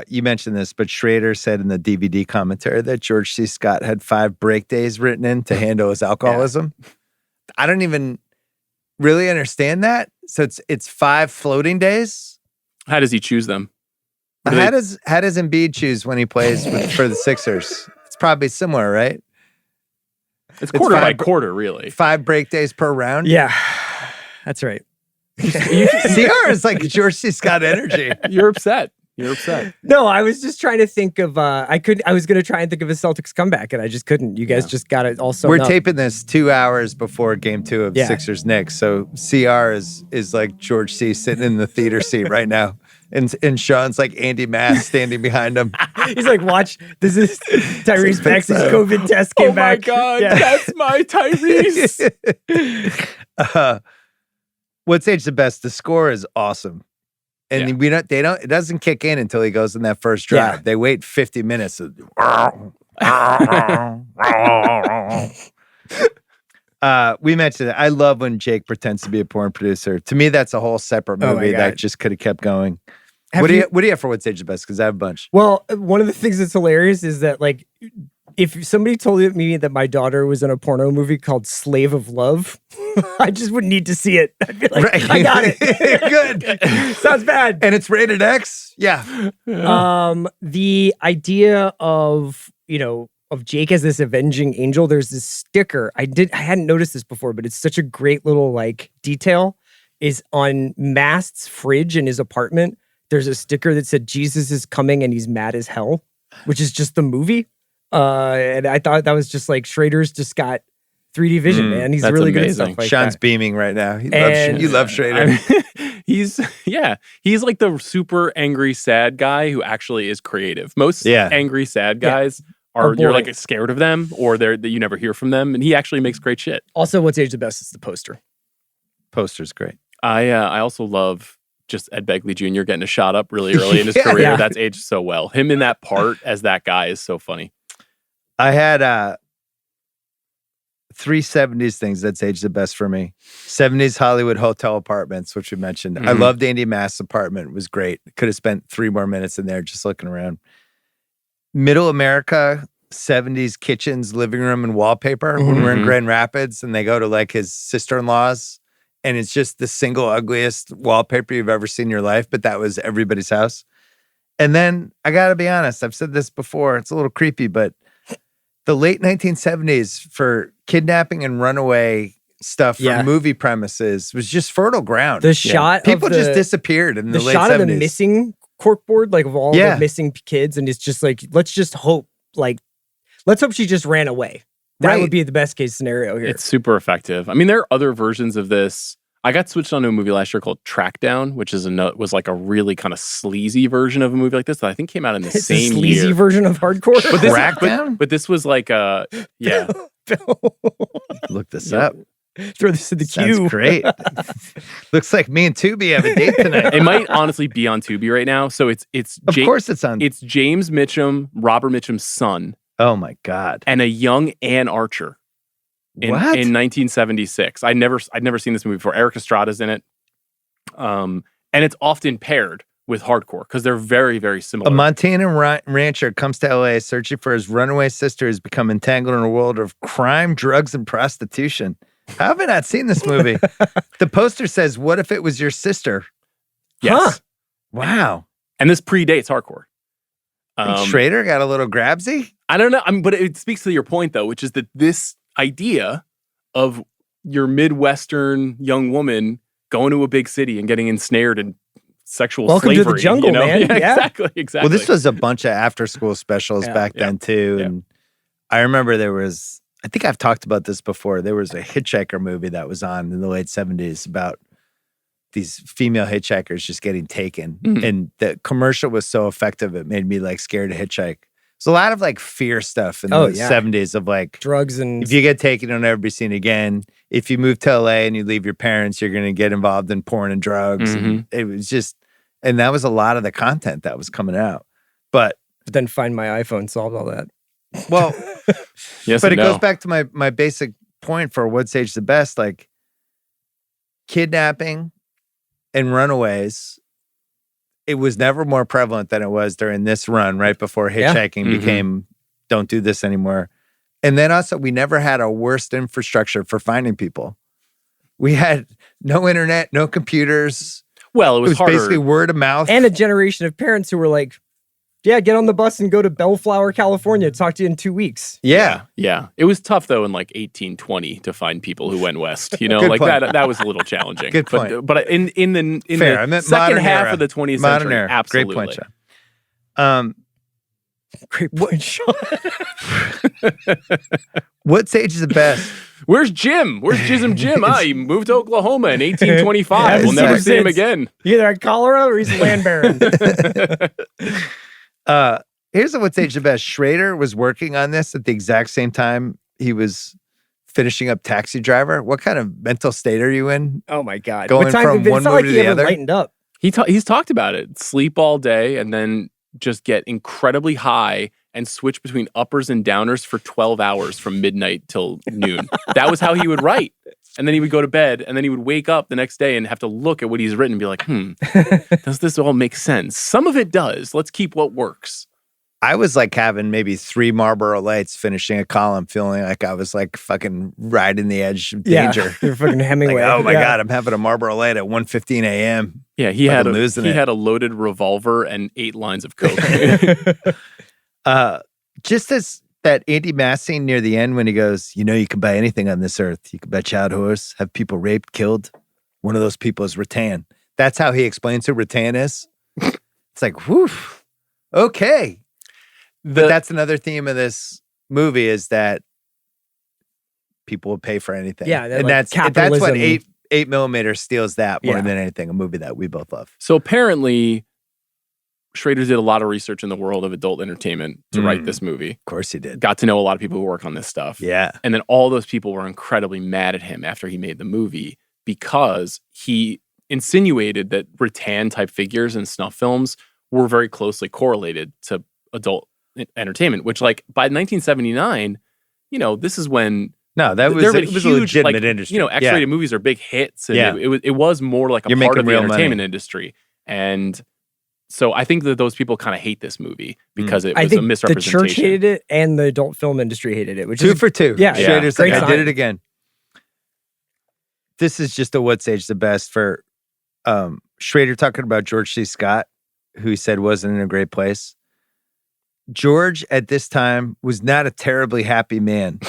You mentioned this, but Schrader said in the DVD commentary that George C. Scott had 5 break days written in to handle his alcoholism. I don't even really understand that. So it's 5 floating days. How does he choose them? How does Embiid choose when he plays for the Sixers? It's probably similar, right? It's quarter by 5 quarter, really. 5 break days per round. Yeah, that's right. CR is like George C. Scott energy. You're upset. You're upset. No, I was just trying to think of. I was going to try and think of a Celtics comeback, and I just couldn't. You guys just got it all sewn We're up. taping this 2 hours before Game 2 of Yeah. Sixers Knicks. So CR is like George C. sitting in the theater seat right now, and Sean's like Andy Mast standing behind him. He's like, watch. This is Tyrese Maxey's COVID test came Oh my back. God, Yeah. that's my Tyrese. What's aged the best? The score is awesome. And it doesn't kick in until he goes in that first drive. Yeah. They wait 50 minutes. We mentioned it. I love when Jake pretends to be a porn producer. To me, that's a whole separate Oh my movie that God. just could have kept going. Have What do you have for What's Aged the Best? Because I have a bunch. Well, one of the things that's hilarious is that, like, if somebody told me that my daughter was in a porno movie called Slave of Love, I just wouldn't need to see it. I'd be like, Right. I got it. Good. Sounds bad. And it's rated X? Yeah. The idea of Jake as this avenging angel, there's this sticker. I hadn't noticed this before, but it's such a great little like detail, is on Mast's fridge in his apartment. There's a sticker that said Jesus is coming and he's mad as hell, which is just the movie. And I thought that was just like Schrader's just got 3D vision, man. He's that's really good at amazing. stuff like Sean's that. beaming right now. And- You love Schrader. I mean, he's like the super angry sad guy who actually is creative. Most angry sad guys are you're boring. like scared of them, or that you never hear from them, and he actually makes great shit. Also, what's aged the best is the poster. Poster's great. I also love just Ed Begley Jr. getting a shot up really early in his career. Yeah. That's aged so well. Him in that part as that guy is so funny. I had 3 70s things that's aged the best for me. 70s Hollywood hotel apartments, which we mentioned. I Mhm. loved Andy Mast's apartment. It was great. Could have spent 3 more minutes in there just looking around. Middle America, 70s kitchens, living room, and wallpaper when we're in Mhm. Grand Rapids and they go to like his sister-in-law's and it's just the single ugliest wallpaper you've ever seen in your life, but that was everybody's house. And then I got to be honest, I've said this before, it's a little creepy, but the late 1970s for kidnapping and runaway stuff from movie premises was just fertile ground. The shot people of just disappeared in the late 70s. The shot of the missing corkboard, like of all the missing kids, and it's just like, let's hope she just ran away. That would be the best case scenario here. It's super effective. I mean, there are other versions of this. I got switched onto a movie last year called Trackdown, which was like a really kind of sleazy version of a movie like this that I think came out in the same year. Sleazy version of hardcore? Trackdown? But this was like yeah. Look this up. Throw this in the queue. Sounds great. Looks like me and Tubi have a date tonight. It might honestly be on Tubi right now. So it's of course it's on. It's James Mitchum, Robert Mitchum's son. Oh my God. And a young Ann Archer. In 1976. I'd never seen this movie before. Eric Estrada's in it. And it's often paired with hardcore because they're very, very similar. A Montana rancher comes to LA searching for his runaway sister who's become entangled in a world of crime, drugs, and prostitution. How have I not seen this movie? The poster says, "What if it was your sister?" Yes. Huh. Wow. And this predates hardcore. Schrader got a little grabsy? I don't know. But it speaks to your point, though, which is that this idea of your Midwestern young woman going to a big city and getting ensnared in sexual slavery. Welcome to the jungle, man. Yeah, exactly. Well, this was a bunch of after-school specials back then, too. Yeah. And I remember I think I've talked about this before. There was a hitchhiker movie that was on in the late 70s about these female hitchhikers just getting taken. Mm-hmm. And the commercial was so effective, it made me scared to hitchhike. There's a lot of fear stuff in the 70s of drugs, and if you get taken, you'll never be seen again. If you move to LA and you leave your parents, you're going to get involved in porn and drugs. Mm-hmm. And it was just, and that was a lot of the content that was coming out. But then Find My iPhone solved all that. Well, yes, but it goes back to my basic point for what's age the best, kidnapping and runaways. It was never more prevalent than it was during this run, right before hitchhiking became, don't do this anymore. And then also, we never had a worse infrastructure for finding people. We had no internet, no computers. Well, it was harder. Basically word of mouth. And a generation of parents who were like, get on the bus and go to Bellflower, California. Talk to you in 2 weeks. Yeah. It was tough, though, in 1820 to find people who went west. That was a little challenging. Good point. But in the second half of the 20th century, absolutely. Great point, Sean. Great point, Sean. What stage is the best? Where's Jim? Where's Jizm Jim? He moved to Oklahoma in 1825. We'll never see him again. Either at cholera or he's a land baron. Here's what's age the best. Schrader was working on this at the exact same time he was finishing up Taxi Driver. What kind of mental state are you in? Oh my God. Going from one movie to the other? Lightened up. He's talked about it. Sleep all day and then just get incredibly high and switch between uppers and downers for 12 hours from midnight till noon. That was how he would write. And then he would go to bed, and then he would wake up the next day and have to look at what he's written and be like, does this all make sense? Some of it does. Let's keep what works. I was having maybe 3 Marlboro Lights finishing a column, feeling like I was fucking riding the edge of danger. You're fucking Hemingway. Oh my God, I'm having a Marlboro Light at 1:15 a.m. Yeah, he had a loaded revolver and 8 lines of coke. Just as that Andy Mast scene near the end when he goes, you can buy anything on this earth. You can buy child horse, have people raped, killed. One of those people is rattan. That's how he explains who rattan is. It's whew, okay. But that's another theme of this movie is that people will pay for anything. Yeah, and that's what 8mm steals that more than anything, a movie that we both love. So apparently, Schrader did a lot of research in the world of adult entertainment to write this movie. Of course he did. Got to know a lot of people who work on this stuff. Yeah. And then all those people were incredibly mad at him after he made the movie because he insinuated that rattan-type figures in snuff films were very closely correlated to adult entertainment, which by 1979, this is when it was a legitimate industry. X-rated movies are big hits, and it was more like a part of the entertainment industry. And so I think that those people kind of hate this movie because it was a misrepresentation. The church hated it, and the adult film industry hated it. Which 2 for 2. Yeah, Schrader's I did it again. this is just a what's age the best for Schrader talking about George C. Scott, who he said wasn't in a great place. George at this time was not a terribly happy man.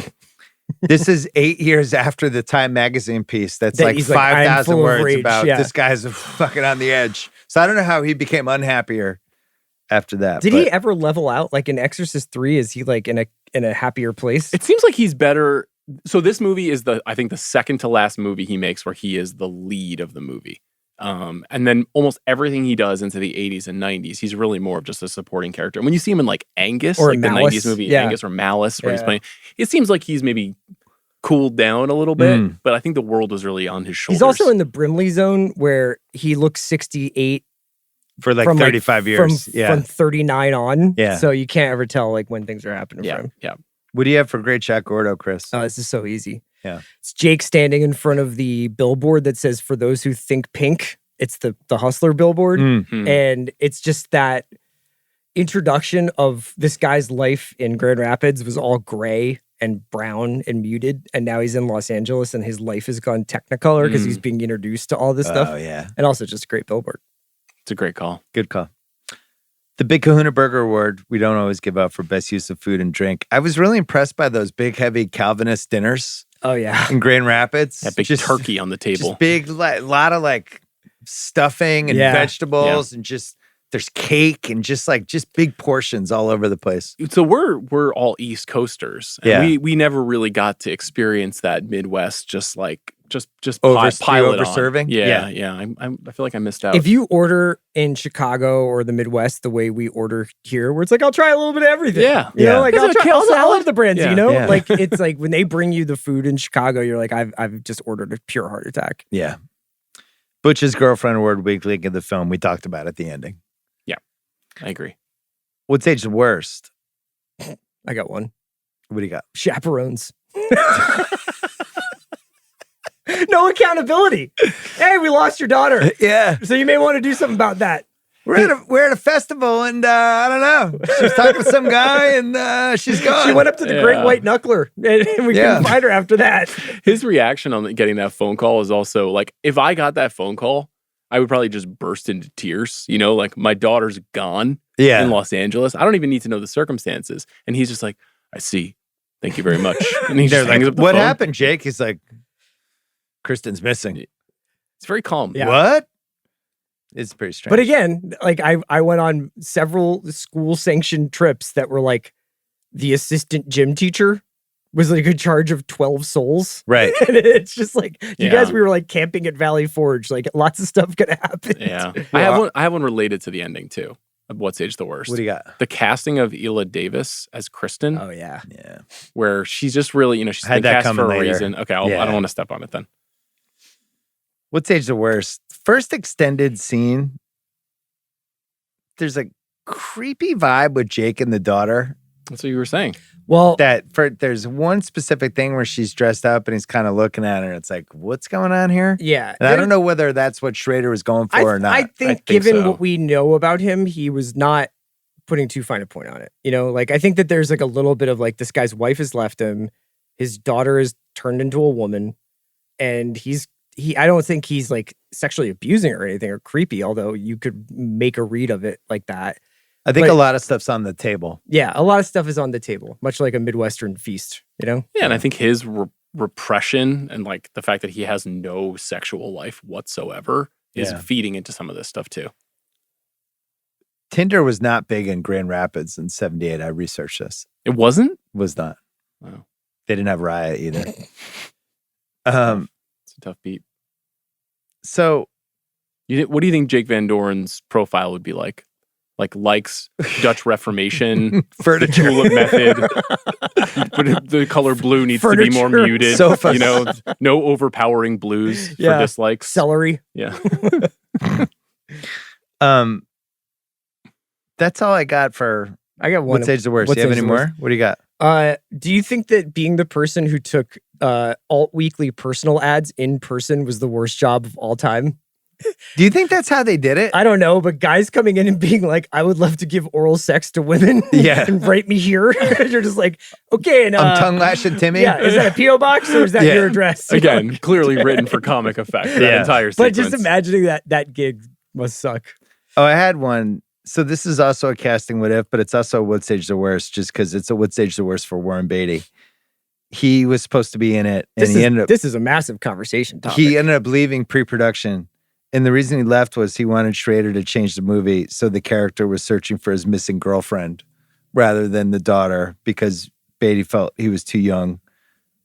This is 8 years after the Time magazine piece that's That like he's like, "I'm 5,000 full of words rage," about yeah. this guy's fucking on the edge. So I don't know how he became unhappier after that. Did but he ever level out? Like in Exorcist 3, is he like in a happier place? It seems like he's better. So this movie is I think the second to last movie he makes where he is the lead of the movie. And then almost everything he does into the 80s and 90s, he's really more of just a supporting character. And when you see him in like Angus, Or like Malice, the 90s movie yeah. Angus or Malice, where he's Yeah. playing, it seems like he's maybe cooled down a little bit, but I think the world was really on his shoulders. He's also in the Brimley zone where he looks 68 for like from 35 years. from 39 on. Yeah. So you can't ever tell like when things are happening for him. Yeah. What do you have for Great Shot Gordo, Chris? Oh, this is so easy. Yeah. It's Jake standing in front of the billboard that says, "For those who think pink." It's the Hustler billboard. Mm. And it's just that introduction of this guy's life in Grand Rapids was all gray and brown and muted. And now he's in Los Angeles and his life has gone Technicolor because he's being introduced to all this stuff. Oh, yeah. And also just a great billboard. It's a great call. Good call. The Big Kahuna Burger Award, we don't always give out for best use of food and drink. I was really impressed by those big, heavy Calvinist dinners Oh, yeah. in Grand Rapids. That big turkey on the table. Just big, lot of like stuffing and Yeah. vegetables and just there's cake and just big portions all over the place. So we're all East Coasters. And Yeah. we never really got to experience that Midwest just Over pile it on. serving? Yeah. Yeah. I feel like I missed out. If you order in Chicago or the Midwest the way we order here, where it's like, I'll try a little bit of everything. Yeah. You Yeah. know, like Is I'll it a try kale all salad? of the brands, Yeah. you know? Yeah. Like it's like when they bring you the food in Chicago, you're like, I've just ordered a pure heart attack. Yeah. Butch's Girlfriend Award Week link of the film we talked about at the ending. I agree. What's age the worst? I got one. What do you got? Chaperones. No accountability. Hey, we lost your daughter. Yeah. So you may want to do something about that. We're at a festival and I don't know. She's talking to some guy and she's gone. She went up to the Great White Knuckler and we couldn't find her after that. His reaction on getting that phone call is also like, if I got that phone call, I would probably just burst into tears. You know, like my daughter's gone in Los Angeles. I don't even need to know the circumstances. And he's just like, I see. Thank you very much. And he just hangs up the what phone. happened, Jake? He's like, Kristen's missing. It's very calm. Yeah. What? It's pretty strange. But again, like I went on several school sanctioned trips that were like the assistant gym teacher was like in charge of 12 souls. Right. And it's just like, you Yeah. guys, we were like camping at Valley Forge. Like lots of stuff could happen. Yeah. Well, I have one related to the ending too. Of What's Age the Worst. What do you got? The casting of Ela Davis as Kristen, Oh yeah. Yeah. where she's just really, she's Had been that cast for coming a later. reason. Okay, I Yeah. don't want to step on it then. What's age the worst? First extended scene. There's a creepy vibe with Jake and the daughter. That's what you were saying. Well, There's one specific thing where she's dressed up and he's kind of looking at her. And it's like, what's going on here? yeah. And I don't know whether that's what Schrader was going for or not. I think given what we know about him, he was not putting too fine a point on it. You know, like I think that there's like a little bit of like this guy's wife has left him, his daughter is turned into a woman, and I don't think he's like sexually abusing her or anything or creepy, although you could make a read of it like that. I think But- a lot of stuff's on the table. Yeah, a lot of stuff is on the table, much like a Midwestern feast, you know? Yeah, and I think his repression and like the fact that he has no sexual life whatsoever is Yeah. feeding into some of this stuff too. Tinder was not big in Grand Rapids in 78. I researched this. It wasn't? Was not. Wow. They didn't have Raya either. It's a tough beat. So What do you think Jake Van Doren's profile would be like? Like likes Dutch Reformation, the furniture. tulip method. But the color blue needs to be more Furniture. muted. Sofas. You know, no overpowering blues for Yeah. dislikes. Celery. Yeah. That's all I got for I got one. what's age the worst. What's Do you have Age any the Worst? more? What do you got? Do you think that being the person who took alt weekly personal ads in person was the worst job of all time? Do you think that's how they did it? I don't know, but guys coming in and being like, I would love to give oral sex to women Yeah. and write me here. You're just like, okay. And, I'm tongue lashing Timmy. yeah, is that a P.O. box or is that Yeah. your address? Again, clearly written for comic effect. That Yeah. entire But sequence. just imagining that gig must suck. Oh, I had one. So this is also a casting what if, but it's also What Stage the Worst, just because it's a What Stage the Worst for Warren Beatty. He was supposed to be in it, and This is a massive conversation topic. he ended up leaving pre-production. And the reason he left was he wanted Schrader to change the movie so the character was searching for his missing girlfriend rather than the daughter, because Beatty felt he was too young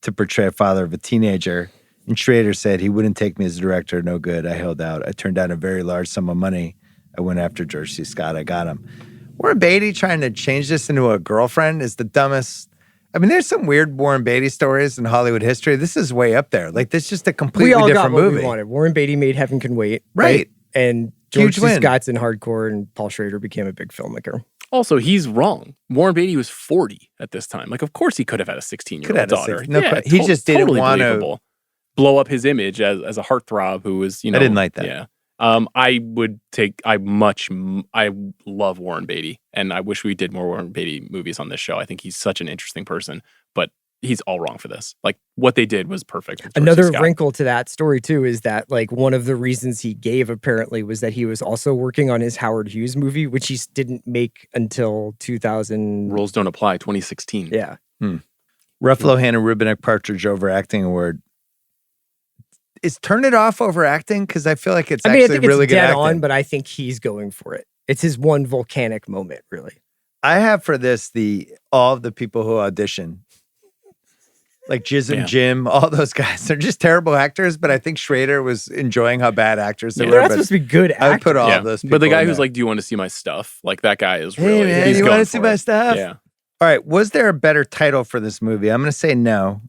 to portray a father of a teenager. And Schrader said, he wouldn't take me as a director. No good. I held out. I turned down a very large sum of money. I went after George C. Scott. I got him. Warren Beatty trying to change this into a girlfriend is the dumbest. I mean, there's some weird Warren Beatty stories in Hollywood history. This is way up there. Like, this is just a completely we all different got what movie. we wanted. Warren Beatty made Heaven Can Wait. Right. And George Huge C. win. Scott's in hardcore and Paul Schrader became a big filmmaker. Also, he's wrong. Warren Beatty was 40 at this time. Like, of course he could have had a 16-year-old daughter. He just didn't totally want to believable. Blow up his image as a heartthrob who was, I didn't like that. Yeah. I love Warren Beatty, and I wish we did more Warren Beatty movies on this show. I think he's such an interesting person, but he's all wrong for this. Like, what they did was perfect. with George C. Another Scott. wrinkle to that story, too, is that, like, one of the reasons he gave, apparently, was that he was also working on his Howard Hughes movie, which he didn't make until 2000. Rules Don't Apply, 2016. Yeah. Ruffalo Hannah Rubinek Partridge Overacting Award. Is Turn It Off overacting? Because I feel like it's I actually think really it's good dead acting. on, but I think he's going for it. It's his one volcanic moment, really. I have for this all of the people who audition. Like Jizm Jim, all those guys. They're just terrible actors, but I think Schrader was enjoying how bad actors they were. They're not but supposed to be good I would actors. put all of those people But the guy in who's there. like, do you want to see my stuff? Like, that guy is Hey, really, man, he's you going want to see for my it. stuff? Yeah. All right. Was there a better title for this movie? I'm going to say no.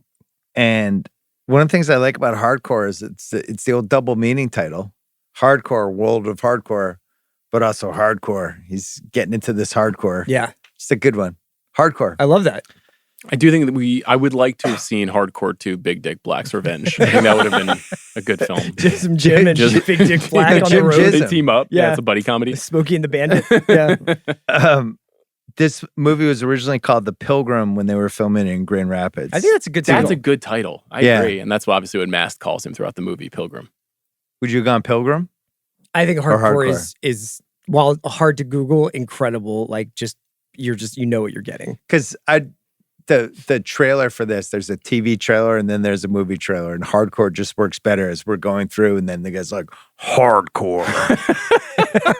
And one of the things I like about hardcore is it's the old double meaning title. Hardcore, World of Hardcore, but also hardcore. He's getting into this hardcore. Yeah. It's a good one. Hardcore. I love that. I do think that I would like to have seen Hardcore 2 Big Dick Black's Revenge. I think that would have been a good film. Jizm Jim and Just- Big Dick Black on the Jim road. Jizm. They team up. Yeah. Yeah, it's a buddy comedy. Smokey and the Bandit. Yeah. This movie was originally called The Pilgrim when they were filming in Grand Rapids. I think that's a good title. That's a good title. I agree. And that's obviously what Mast calls him throughout the movie, Pilgrim. Would you have gone Pilgrim? I think hardcore, hardcore. is while hard to Google, incredible. Like you know what you're getting. Because the trailer for this, there's a TV trailer and then there's a movie trailer, and hardcore just works better as we're going through, and then the guy's like, hardcore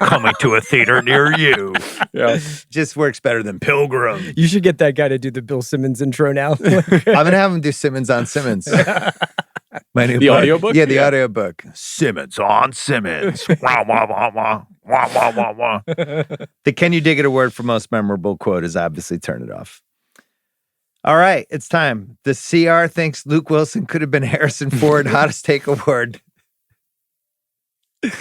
coming to a theater near you. Yeah. Just works better than Pilgrim. You should get that guy to do the Bill Simmons intro now. I'm gonna have him do Simmons on Simmons. My new The book. audiobook? Yeah, the Yeah. audiobook. Simmons on Simmons. Wah, wah, wah, wah. Wah, wah, wah, wah. The Can You Dig It award for most memorable quote is obviously Turn It Off. All right, it's time. The CR thinks Luke Wilson could have been Harrison Ford Hottest Take Award. What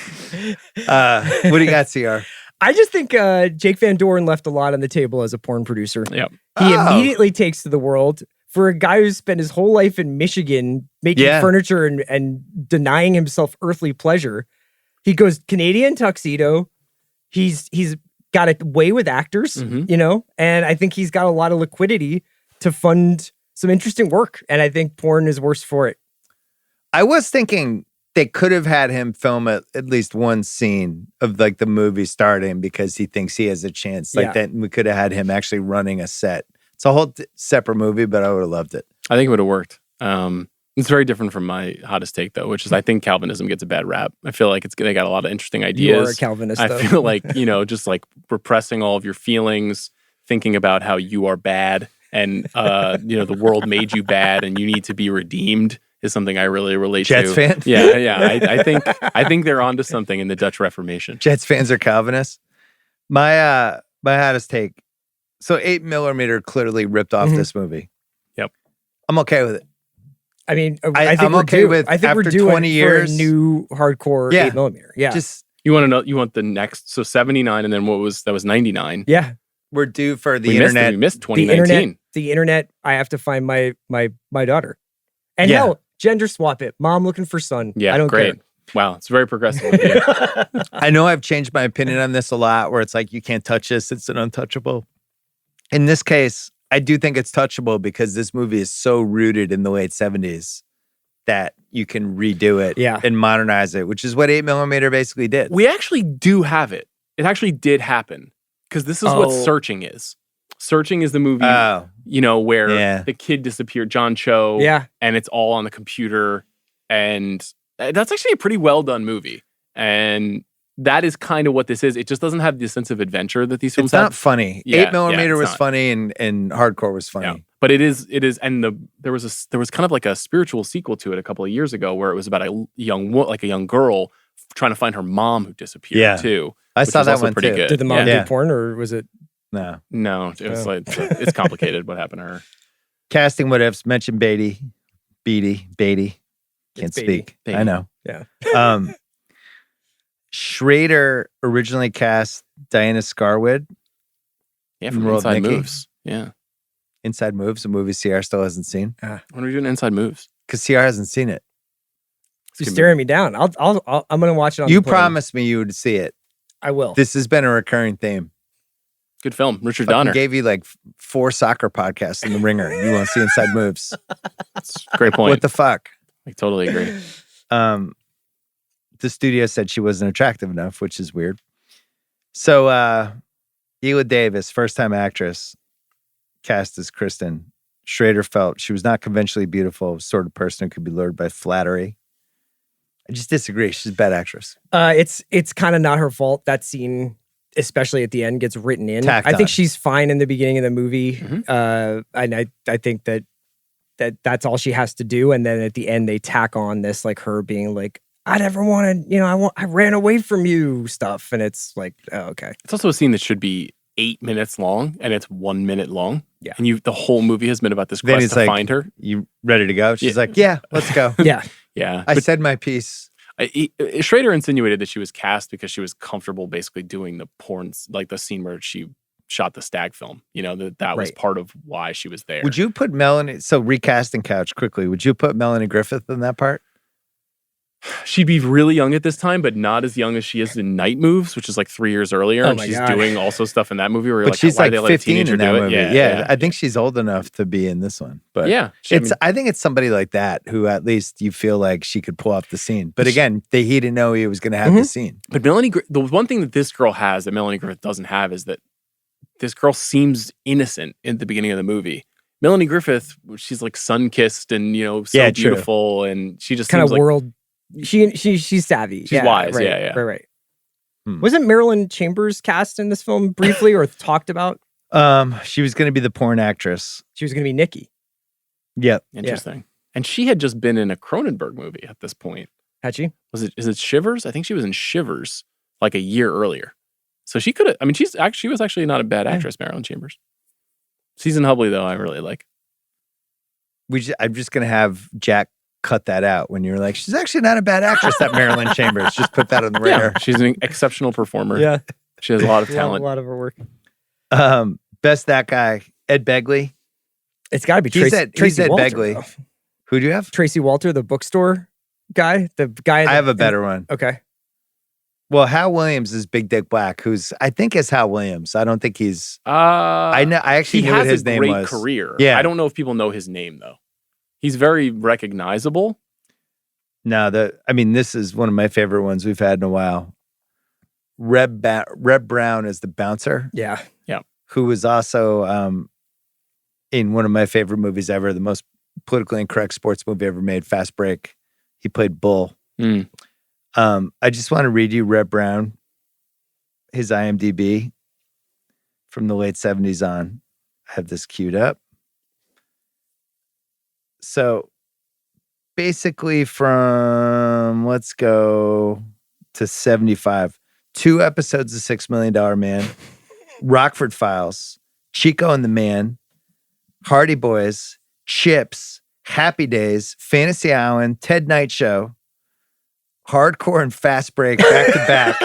do you got, CR? I just think Jake Van Doren left a lot on the table as a porn producer. Yep. He immediately takes to the world. For a guy who spent his whole life in Michigan making furniture and denying himself earthly pleasure, he goes Canadian tuxedo. He's got a way with actors, you know, and I think he's got a lot of liquidity to fund some interesting work. And I think porn is worse for it. I was thinking they could have had him film at least one scene of like the movie starting because he thinks he has a chance. Like that, we could have had him actually running a set. It's a whole separate movie, but I would have loved it. I think it would have worked. It's very different from my hottest take, though, which is I think Calvinism gets a bad rap. I feel like they got a lot of interesting ideas. You are a Calvinist, I though. feel like, just like repressing all of your feelings, thinking about how you are bad and, the world made you bad and you need to be redeemed is something I really relate Jets to. fan? Yeah. I think they're onto something in the Dutch Reformation. Jets fans are Calvinists. My hottest take. So 8mm clearly ripped off this movie. Yep. I'm okay with it. I mean, I think I'm we're okay due. with I think after we're due 20 years. for a new hardcore 8mm. Yeah. Just You want to know? You want the next? So 79, and then that was 99. Yeah. we're due for the We internet. missed 2019. The internet. I have to find my daughter. And Yeah. hell, gender swap it. Mom looking for son. Yeah, I don't great. care. Wow, it's very progressive with you. I know I've changed my opinion on this a lot, where it's like, you can't touch this, it's an untouchable. In this case, I do think it's touchable because this movie is so rooted in the late 70s that you can redo it and modernize it, which is what 8mm basically did. We actually do have it. It actually did happen because this is what Searching is. Searching is the movie, where the kid disappeared, John Cho, and it's all on the computer. And that's actually a pretty well done movie. And that is kind of what this is. It just doesn't have the sense of adventure that these films have. It's not funny. 8mm was funny and Hardcore was funny. Yeah. But it is, and there was kind of like a spiritual sequel to it a couple of years ago where it was about a young girl trying to find her mom who disappeared too. I saw that one pretty too. Good. Did the mom do porn, or was it? No, it was like it's complicated what happened to her. Casting what ifs mentioned Beatty. Can't speak. Beatty. I know. Yeah. Schrader originally cast Diana Scarwood. Yeah, from Inside Moves. Yeah. Inside Moves, a movie CR still hasn't seen. When are we doing Inside Moves? Because CR hasn't seen it. You're staring me down. I'm gonna watch it on You the plane. promised me you would see it. I will. This has been a recurring theme. Good film. Richard Donner. Gave you like 4 soccer podcasts in the ringer. You won't see Inside Moves. That's a great point. What the fuck? I totally agree. The studio said she wasn't attractive enough, which is weird. So Ela Davis, first-time actress, cast as Kristen. Schrader felt she was not conventionally beautiful, sort of person who could be lured by flattery. I just disagree. She's a bad actress. It's kind of not her fault. That scene, especially at the end, gets written in. Tacked I think on. she's fine in the beginning of the movie. Mm-hmm. And I think that's all she has to do. And then at the end, they tack on this, like her being like, I never wanted, I ran away from you stuff. And it's like, oh, okay. It's also a scene that should be 8 minutes long, and it's 1 minute long. Yeah. And the whole movie has been about this quest to find her. You ready to go? She's like, yeah, let's go. Yeah. Yeah. I said my piece. Schrader insinuated that she was cast because she was comfortable basically doing the porn, like the scene where she shot the stag film. That was part of why she was there. Would you put Melanie, so recasting couch quickly, would you put Melanie Griffith in that part? She'd be really young at this time, but not as young as she is in Night Moves, which is like 3 years earlier. Oh and my she's God. doing also stuff in that movie where you're But she's why like they let a 15 teenager in that do it? movie. Yeah, I think she's old enough to be in this one. But yeah, I think it's somebody like that who at least you feel like she could pull off the scene. But again, he didn't know he was going to have the scene. But the one thing that this girl has that Melanie Griffith doesn't have is that this girl seems innocent in the beginning of the movie. Melanie Griffith, she's like sun-kissed and so beautiful, and she just kind of like, world. She's savvy. She's wise. Right, right. Wasn't Marilyn Chambers cast in this film briefly or talked about? She was going to be the porn actress. She was going to be Nikki. Yep. Interesting. And she had just been in a Cronenberg movie at this point. Had she? Is it Shivers? I think she was in Shivers like a year earlier. So she could have. I mean, she was actually not a bad actress, Marilyn Chambers. Season Hubley though, I really like. I'm just going to have Jack cut that out when you're like, she's actually not a bad actress, that Marilyn Chambers. Just put that on the radar. Yeah, she's an exceptional performer. Yeah. She has a lot of talent. A lot of her work. Best that guy, Ed Begley. It's got to be Tracy Walter, Begley. though. Who do you have? Tracy Walter, the bookstore guy. The guy. I have a better one. Okay. Well, Hal Williams is Big Dick Black, who's I think is Hal Williams. I don't think he's. I know. I actually knew what his name was. He has a great career. Yeah. I don't know if people know his name though. He's very recognizable. No, this is one of my favorite ones we've had in a while. Reb Brown is the bouncer. Yeah. Yeah. Who was also in one of my favorite movies ever, the most politically incorrect sports movie ever made, Fast Break. He played Bull. I just want to read you Reb Brown, his IMDb from the late 70s on. I have this queued up. So basically from, let's go to 75, 2 episodes of $6 Million Man, Rockford Files, Chico and the Man, Hardy Boys, Chips, Happy Days, Fantasy Island, Ted Night Show, Hardcore and Fast Break back to back,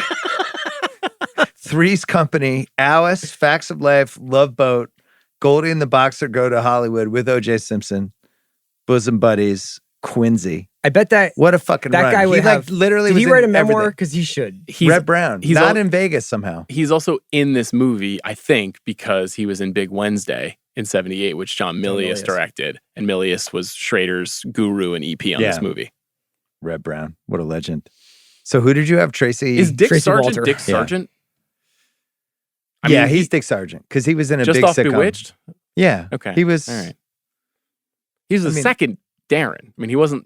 Three's Company, Alice, Facts of Life, Love Boat, Goldie and the Boxer Go to Hollywood with O.J. Simpson, Bosom Buddies, Quincy. I bet that What a fucking that run. guy would he have. literally Did was he write a in memoir? everything. Because he should. Red Brown. he's Not al- in Vegas somehow. He's also in this movie, I think, because he was in Big Wednesday in '78, which John Milius directed, and Milius was Schrader's guru and EP on this movie. Red Brown. What a legend. So who did you have, Tracy? Is Dick Tracy Sargent Walter. Dick Yeah. Sargent? He's Dick Sargent because he was in a just big off sitcom. Bewitched? Yeah. Okay. He was all right. He was the second Darren. I mean, he wasn't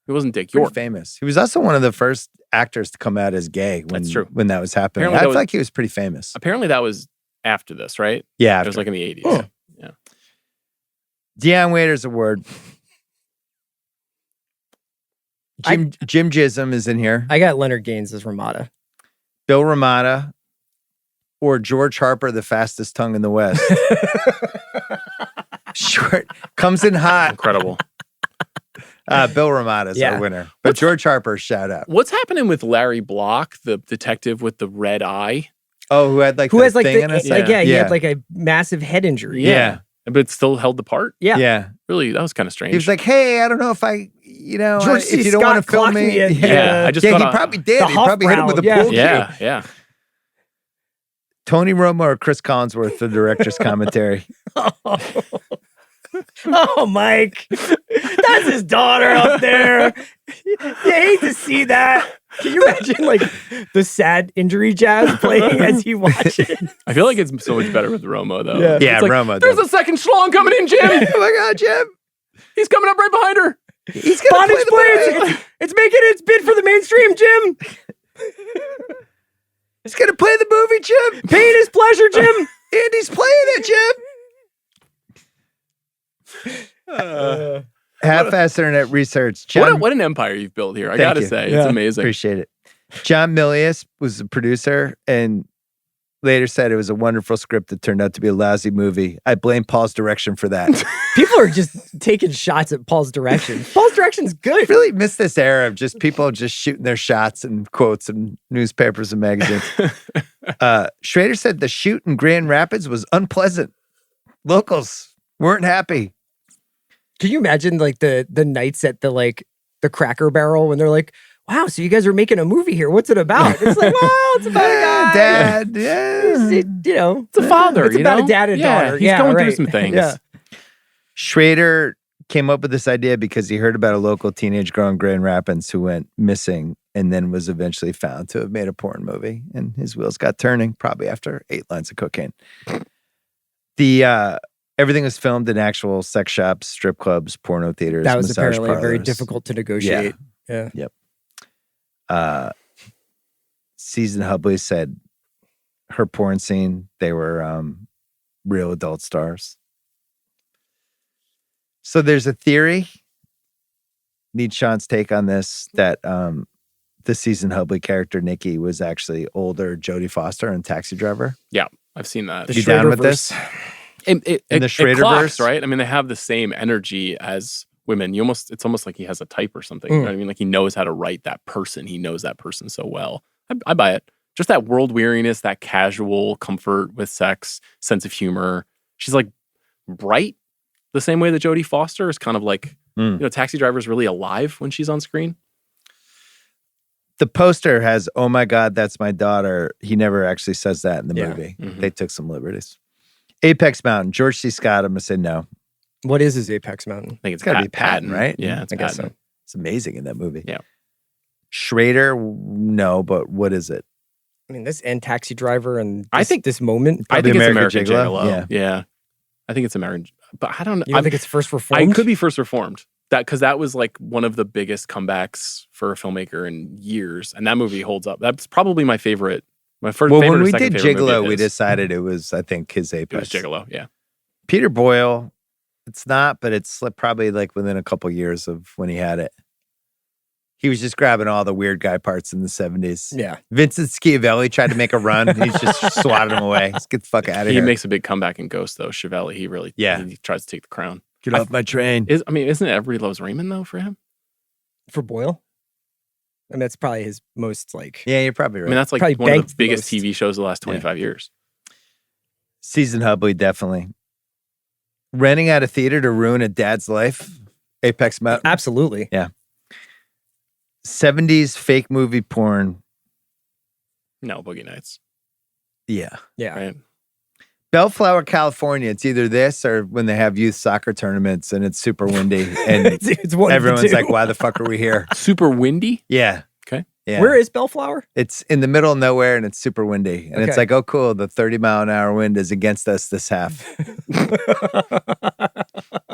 Dick pretty York. famous. He was also one of the first actors to come out as gay when, That's true. when that was happening. Apparently I that feel was- like he was pretty famous. Apparently that was after this, right? Yeah. It was like in the 80s. Oh. Yeah. Deion Waiters Award. Jim Jism is in here. I got Leonard Gaines as Ramada. Bill Ramada or George Harper, the fastest tongue in the West. Short. Comes in hot. Incredible. Bill Ramada's our winner. But George Harper, shout out. What's happening with Larry Block, the detective with the red eye? Oh, who had like Who the has like thing in his he head? had like a massive head injury. Yeah. But it still held the part? Yeah. Yeah. Really, that was kind of strange. He was like, hey, I don't know if I, George C. if you don't Scott want to film clocked me. me at Yeah, I just he got probably did. the He probably hit him with a Huff pool cue. yeah. Tony Romo or Chris Collinsworth, the director's commentary. Oh, Mike. That's his daughter up there. You hate to see that. Can you imagine like the sad injury jazz playing as you watch it? I feel like it's so much better with Romo, though. Yeah. Yeah, It's like, Romo. There's a second schlong coming in, Jim. Oh my God, Jim. He's coming up right behind her. He's going to play Bondage the plays. It's making its bid for the mainstream, Jim. He's going to play the movie, Jim. Pain is pleasure, Jim. Andy's playing it, Jim. Half-ass internet research. What an empire you've built here. I Thank gotta you. say, Yeah. it's amazing. Appreciate it. John Milius was the producer and later said it was a wonderful script that turned out to be a lousy movie. I blame Paul's direction for that. People are just taking shots at Paul's direction. Paul's direction's I good. really miss this era of just people just shooting their shots and quotes in newspapers and magazines. Schrader said the shoot in Grand Rapids was unpleasant. Locals weren't happy. Can you imagine like the nights at the Cracker Barrel when they're like, wow, so you guys are making a movie here. What's it about? It's like, well, it's about a guy. Dad, yeah. It's a father. It's about a dad and daughter. He's going through some things. Yeah. Schrader came up with this idea because he heard about a local teenage girl in Grand Rapids who went missing and then was eventually found to have made a porn movie. And his wheels got turning, probably after 8 lines of cocaine. Everything was filmed in actual sex shops, strip clubs, porno theaters. That was massage apparently very parlors. difficult to negotiate. Yeah. Season Hubley said her porn scene, they were real adult stars. So there's a theory, need Sean's take on this, that the Season Hubley character, Nikki, was actually older Jodie Foster in Taxi Driver. Yeah, I've seen that. You down with this? In the it Schraderverse? clocks, right? I mean, they have the same energy as women. It's almost like he has a type or something. You know what I mean? Like he knows how to write that person. He knows that person so well. I buy it. Just that world weariness, that casual comfort with sex, sense of humor. She's like bright, the same way that Jodie Foster is kind of like, Taxi Driver is really alive when she's on screen. The poster has, oh my God, that's my daughter. He never actually says that in the movie. Mm-hmm. They took some liberties. Apex Mountain, George C. Scott, I'm going to say no. What is his Apex Mountain? I think it's It's got to be Patton, right? Yeah, it's I guess Patton. so. It's amazing in that movie. Yeah. Schrader, no, but what is it? I mean, this and Taxi Driver and I think this moment. I think American it's American Gigolo? Gigolo. Yeah. I think it's American. But I don't know. You don't think it's first reformed? I could be first reformed. Because that was like one of the biggest comebacks for a filmmaker in years. And that movie holds up. That's probably my favorite. My first Well, favorite when or we second did favorite movie Gigolo, of we his. decided it was, I think, his It Apex. was Gigolo, yeah. Peter Boyle, it's not, but it's probably like within a couple years of when he had it. He was just grabbing all the weird guy parts in the 70s. Yeah. Vincent Schiavelli tried to make a run. And he's just swatted him away. Let's get the fuck out of He here. makes a big comeback in Ghost, though. Chiavelli, he tries to take the crown. Get off my train. Isn't it Everybody Loves Raymond, though, for him? For Boyle? I mean, that's probably his most like. Yeah, you're probably right. I mean, that's like Probably one of banked the the biggest most. TV shows of the last 25 years. Season Hubley, definitely. Renting out a theater to ruin a dad's life. Apex Mountain. Absolutely. 70s fake movie porn. No, Boogie Nights. Yeah. Yeah. Right. Bellflower, California. It's either this or when they have youth soccer tournaments and it's super windy and it's one of the everyone's two. like, why the fuck are we here? Super windy. Yeah. Okay. Yeah. Where is Bellflower? It's in the middle of nowhere and it's super windy. And it's Okay. like, oh, cool. The 30-mile-an-hour wind is against us this half.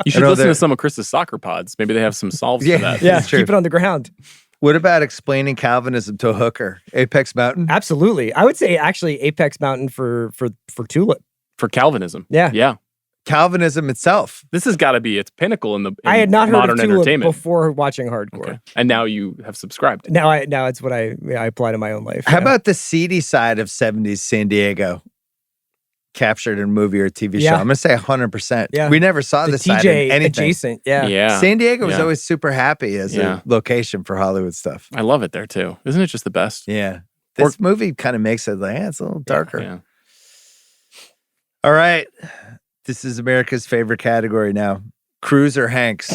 You should know listen that- to some of Chris's soccer pods. Maybe they have some solves Yeah. for that. Yeah, It's true. keep it on the ground. What about explaining Calvinism to a hooker? Apex Mountain? Absolutely. I would say actually Apex Mountain for Tulip. For Calvinism. Yeah. Yeah. Calvinism itself. This has got to be its pinnacle in I had not heard modern of Tulip entertainment. before watching hardcore. Okay. And now you have subscribed. Now it's what I apply to my own life. How yeah. about the seedy side of 70s San Diego? Captured in a movie or TV show. Yeah. I'm going to say 100%. Yeah. We never saw the this side in TJ anything. adjacent? Yeah. Yeah. San Diego was Yeah. always super happy as Yeah. a location for Hollywood stuff. I love it there too. Isn't it just the best? Yeah. This movie kind of makes it like, it's a little darker. Yeah. All right. This is America's favorite category now. Cruz or Hanks?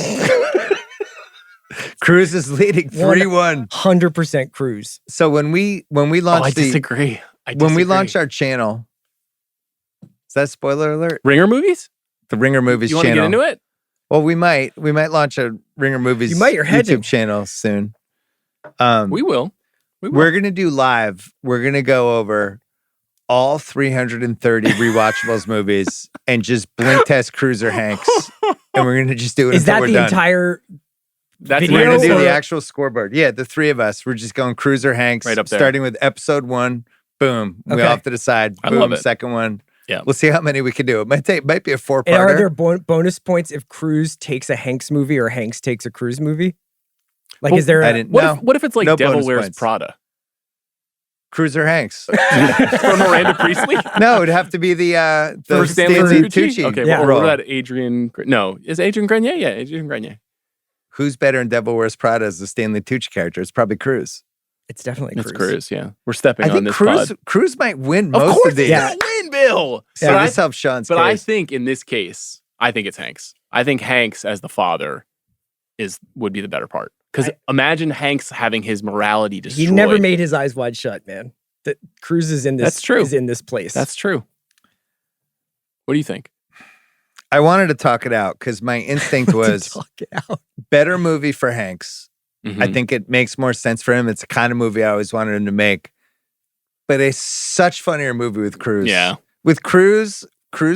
Cruz is leading 3-1. 100% Cruise. So when we Oh, I launched disagree. when we launched our channel, is that spoiler alert? Ringer movies, The Ringer Movies you want to channel. get into it? Well, we might launch a Ringer Movies You might, you're hedging. YouTube channel soon. We will. We will. We're gonna do live. We're gonna go over all 330 rewatchables movies and just blink test Cruiser Hanks, and we're gonna just do it. Is until that we're the done. entire That's video We're gonna do or- the actual scoreboard. Yeah, the three of us. We're just going Cruiser Hanks, Right up there. starting with episode 1. Boom. We Okay. all have to decide. I Boom. love it. Second one. Yeah. We'll see how many we can do. It might be a 4-parter. And are there bonus points if Cruise takes a Hanks movie or Hanks takes a Cruise movie? Like, Well, is there I a, didn't What know. if, what if it's like No Devil bonus Wears points. Prada Cruiser Hanks. from Miranda Priestley? No, it'd have to be the For Stanley Tucci. Okay, Yeah. well, role. what about Adrian? No, is Adrian Grenier? Yeah, Adrian Grenier. Who's better in Devil Wears Prada as the Stanley Tucci character? It's probably Cruz. it's definitely It's Cruise. Cruz. Yeah, we're stepping I on think this Cruz pod. Cruz might win Of most course, of these. he's gonna win, Bill. So but this helps Sean's but I case. think in this case, I think it's Hanks. I think Hanks as the father would be the better part. Because imagine Hanks having his morality destroyed. He never made his eyes wide shut, man. That Cruise is in this. That's true. Is in this place. That's true. What do you think? I wanted to talk it out because my instinct was Talk it out. better movie for Hanks. I Mhm. think it makes more sense for him. It's the kind of movie I always wanted him to make. But a such funnier movie with Cruz. Yeah. With Cruz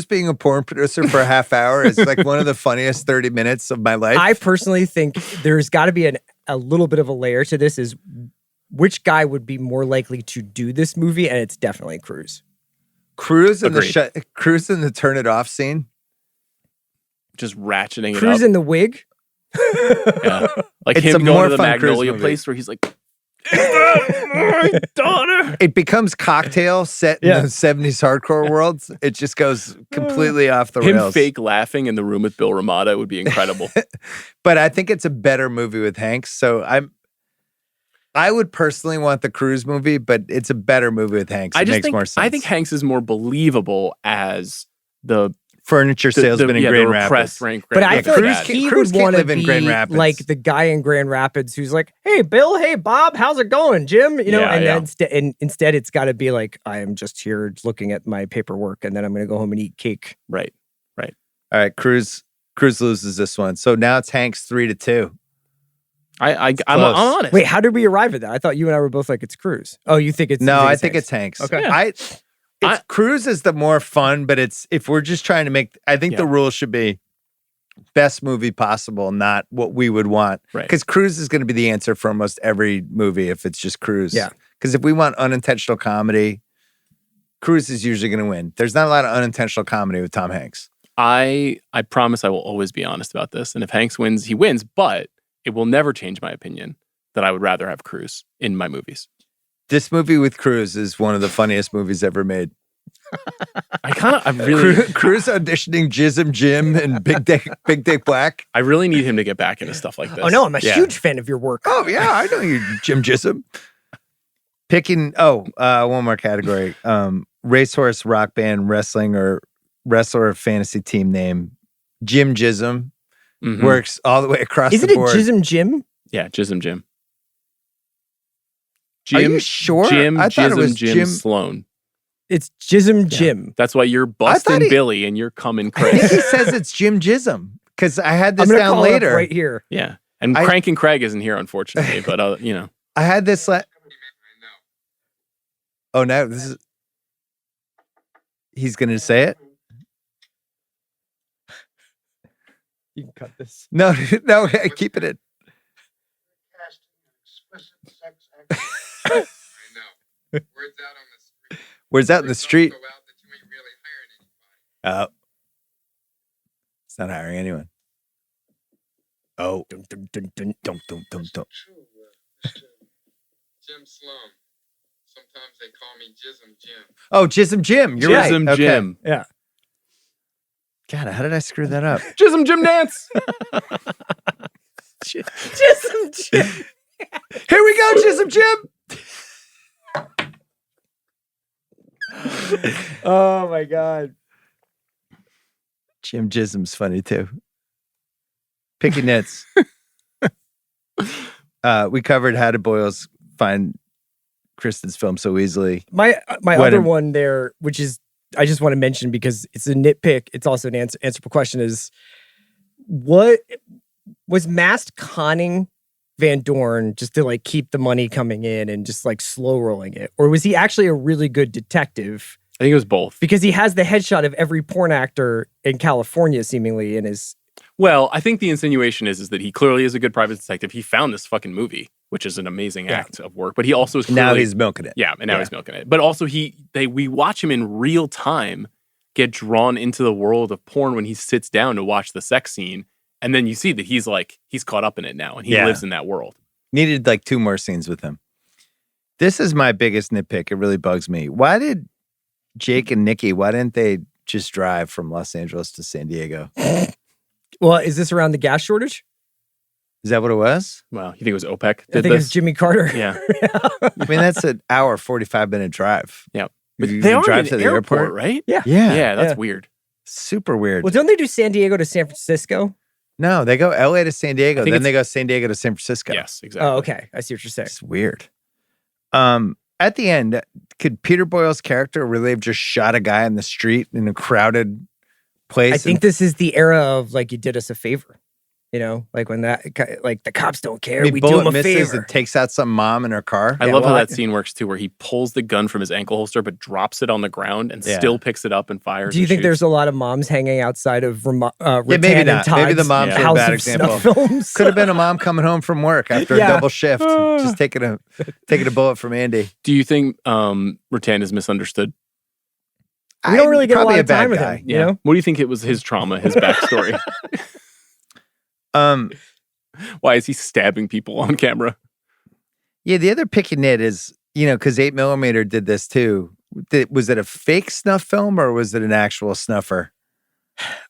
being a porn producer for a half hour is like one of the funniest 30 minutes of my life. I personally think there's got to be a little bit of a layer to this. Is which guy would be more likely to do this movie? And it's definitely Cruise. Cruz in Agreed. Cruz in the turn it off scene. Just ratcheting it Cruise up. in the wig. Yeah. Like It's him a going more to the fun Cruise Magnolia movie. place where he's like, "Is that my daughter?" It becomes Cocktail set in Yeah. the 70s hardcore world. It just goes completely off the Him rails. fake laughing in the room with Bill Ramada would be incredible. But I think it's a better movie with Hanks. So I would personally want the Cruise movie, but it's a better movie with Hanks. It makes more sense. I think Hanks is more believable as the furniture salesman in the Grand repressed Rapids. rank. But I feel Cruz like can't- he Cruz would can't want to live in be Grand Rapids. like the guy in Grand Rapids who's like, "Hey, Bill. Hey, Bob. How's it going, Jim?" You know, Yeah, and yeah. then instead it's got to be like, "I am just here looking at my paperwork, and then I'm going to go home and eat cake." right. All right, Cruz loses this one. So now it's Hanks 3-2. I'm close. honest. Wait, how did we arrive at that? I thought you and I were both like, "It's Cruise." Oh, you think it's No, you I think Hanks. it's Hanks. Okay. Yeah. Cruz is the more fun, but it's if we're just trying to make, I think Yeah. the rule should be best movie possible, not what we would want. Right. Because Cruz is going to be the answer for almost every movie if it's just Cruz. Yeah. Because if we want unintentional comedy, Cruz is usually going to win. There's not a lot of unintentional comedy with Tom Hanks. I promise I will always be honest about this. And if Hanks wins, he wins, but it will never change my opinion that I would rather have Cruz in my movies. This movie with Cruz is one of the funniest movies ever made. I really Cruz auditioning Jizm Jim and Big Dick Black. I really need him to get back into stuff like this. Oh no, I'm a Yeah. huge fan of your work. Oh yeah, I know you, Jim Jism. Picking one more category. Racehorse, rock band, wrestling, or wrestler or fantasy team name. Jim Jism Mhm. works all the way across Isn't the it board. Jism Jim? Yeah, Jism Jim. Are you sure? Jim, I thought it was Jim Sloan. It's Jizm Jim. That's why you're busting Billy and you're coming I think Chris. he says it's Jism because I had this I'm gonna down call it up later. right here. Yeah. And Crank and Craig isn't here, unfortunately, but I had this. Oh no, this is. He's gonna say it. You can cut this. No, no, keep it in. I know. Where's out in the street? Oh, it's not hiring anyone. Oh, True, Jim Sloan. Sometimes they call me Jism Jim. Oh, Jism Jim. You're right. Jism Okay. Jim. Yeah. God, how did I screw that up? Jism Jim Dance. Jizm Jim. Here we go, Jism Jim. Oh my God. Jim Jism's funny too. Picky nits. We covered how did Boyles find Kristen's film so easily. My other one there, which is I just want to mention because it's a nitpick. It's also an answerable question. Is what was Mast conning Van Dorn just to like keep the money coming in and just like slow rolling it, or was he actually a really good detective? I think it was both. Because he has the headshot of every porn actor in California, seemingly, in his. Well, I think the insinuation is that he clearly is a good private detective. He found this fucking movie, which is an amazing act of work. But he also is clearly, Now he's milking it. Yeah, and now he's milking it. But also we watch him in real time get drawn into the world of porn when he sits down to watch the sex scene. And then you see that he's caught up in it now and he lives in that world. Needed like 2 more scenes with him. This is my biggest nitpick. It really bugs me. Why did Jake and Nikki, why didn't they just drive from Los Angeles to San Diego? Well, is this around the gas shortage? Is that what it was? Wow. You think it was OPEC? I think it was Jimmy Carter. Yeah. I mean, that's an hour, 45-minute drive. Yeah. But They are drive in to an the airport, right? Yeah. Yeah, that's weird. Super weird. Well, don't they do San Diego to San Francisco? No, they go LA to San Diego, think then they go San Diego to San Francisco. Yes, exactly. Oh, okay. I see what you're saying. It's weird. At the end, could Peter Boyle's character really have just shot a guy in the street in a crowded place? I think this is the era of like you did us a favor. You know, like when that like the cops don't care, we do them a favor. and takes out some mom in her car. I love how that scene works too, where he pulls the gun from his ankle holster but drops it on the ground and still picks it up and fires. Do you think shoots. there's a lot of moms hanging outside of maybe Rattan not. and Maybe the Todd's moms are a House bad of example. Snuff films? Could have been a mom coming home from work after a double shift, just taking a bullet from Andy. Do you think Rattan is misunderstood? We don't really get a Probably lot of bad time with guy. him. You know? What do you think it was his trauma, his backstory? Why is he stabbing people on camera? Yeah, the other picky nit is, because 8mm did this too. Was it a fake snuff film or was it an actual snuffer?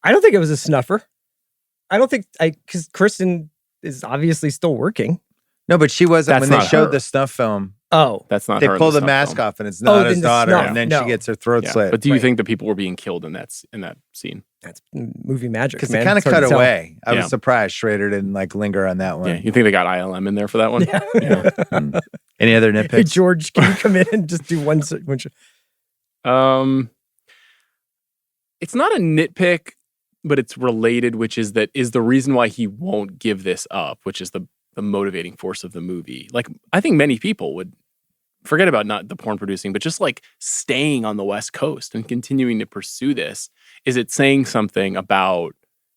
I don't think it was a snuffer. I don't think because Kristen is obviously still working. No, but she wasn't That's when they not showed her. the snuff film. Oh, That's not They her in pull the Snuff mask film. off and it's not his then the daughter, snuff. and then No. she gets her throat Yeah. slit. But do you Right. think that people were being killed in that scene? that's movie magic. Because man. it kind of It's hard cut to tell. away. I Yeah. was surprised Schrader didn't linger on that Yeah. one. You think they got ILM in there for that one? Yeah. Any other Hey, nitpicks? George, can you come in and just do one? It's not a nitpick, but it's related, which is the reason why he won't give this up, which is the motivating force of the movie. Like, I think many people would forget about not the porn producing, but just like staying on the West Coast and continuing to pursue this. Is it saying something about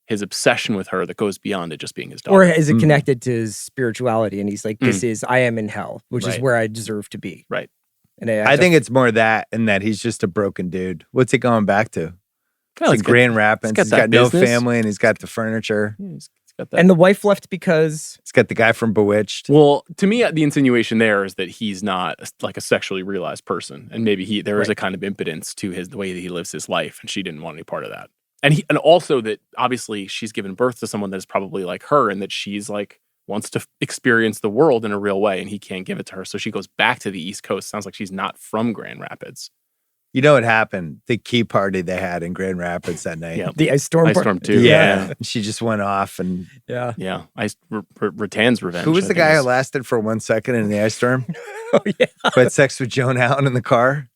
his obsession with her that goes beyond it just being his daughter? Or is it connected to his spirituality? And he's like, I am in hell, which is Right. where I deserve to be. Right. And I think it's more that and that he's just a broken dude. What's he going back to? Well, It's in Grand Rapids. got He's that got no business. family and he's got the furniture. He's got that. And the wife left because He's got the guy from Bewitched. Well, to me, the insinuation there is that he's not like a sexually realized person, and maybe there is a kind of impotence to the way that he lives his life, and she didn't want any part of that. And also that obviously she's given birth to someone that is probably like her, and that she's like wants to experience the world in a real way, and he can't give it to her, so she goes back to the East Coast. Sounds like she's not from Grand Rapids. You know what happened? The key party they had in Grand Rapids that night. Yeah, the ice storm. Ice Storm 2. Yeah. She just went off and Yeah. Yeah. Rattan's revenge. who was I the think guy who is- lasted for 1 second in the ice storm? Oh yeah. Who had sex with Joan Allen in the car?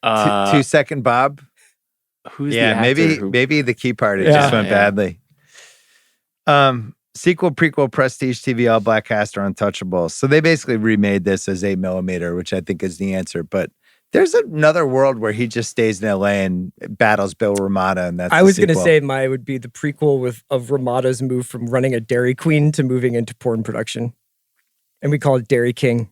2-second Bob. Who's Yeah, the actor maybe the key part Yeah. just went badly. Sequel, prequel, prestige TV, all black cast, or untouchable. So they basically remade this as 8mm, which I think is the answer. But there's another world where he just stays in LA and battles Bill Ramada, and that's I the was going to sequel. say mine would be the prequel of Ramada's move from running a Dairy Queen to moving into porn production. And we call it Dairy King.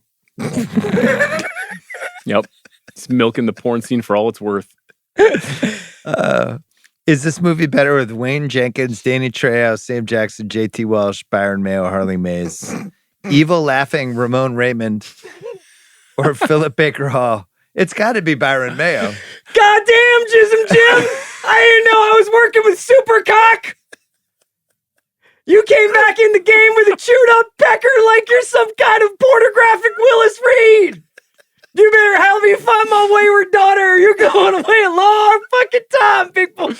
Yep. It's milking the porn scene for all it's worth. Is this movie better with Wayne Jenkins, Danny Trejo, Sam Jackson, JT Welsh, Byron Mayo, Harley Mays, evil laughing Ramon Raymond, or Philip Baker Hall? It's got to be Byron Mayo. Goddamn, Jizm Jim! I didn't know I was working with Supercock! You came back in the game with a chewed up pecker like you're some kind of pornographic Willis Reed! You better help me find my wayward daughter. You're going away a long fucking time, people.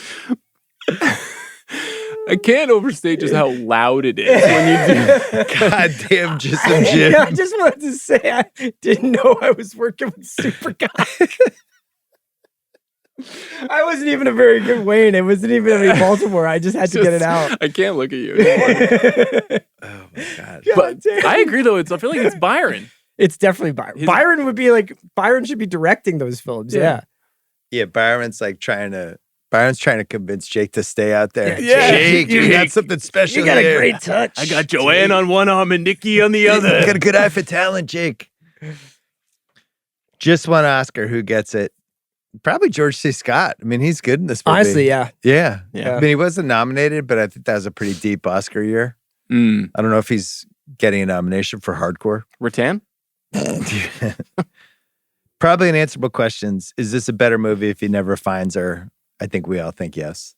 I can't overstate just how loud it is when you do. Goddamn, Jizm Jim. I just wanted to say I didn't know I was working with Supercock. I wasn't even a very good Wayne. It wasn't even in Baltimore. I just had to get it out. I can't look at you. Oh my God. But I agree, though. I feel like it's Byron. It's definitely Byron. Byron would be like, Byron should be directing those films. Yeah. Yeah, Byron's trying to convince Jake to stay out there. Yeah. Jake, you got something special. You got here. a great touch. I got Joanne on one arm and Nikki on the other. You got a good eye for talent, Jake. Just one Oscar. Who gets it? Probably George C. Scott. I mean, he's good in this movie. Honestly, yeah. Yeah. Yeah. I mean, he wasn't nominated, but I think that was a pretty deep Oscar year. Mm. I don't know if he's getting a nomination for Hardcore. Rattan? Probably unanswerable questions. Is this a better movie if he never finds her? I think we all think yes.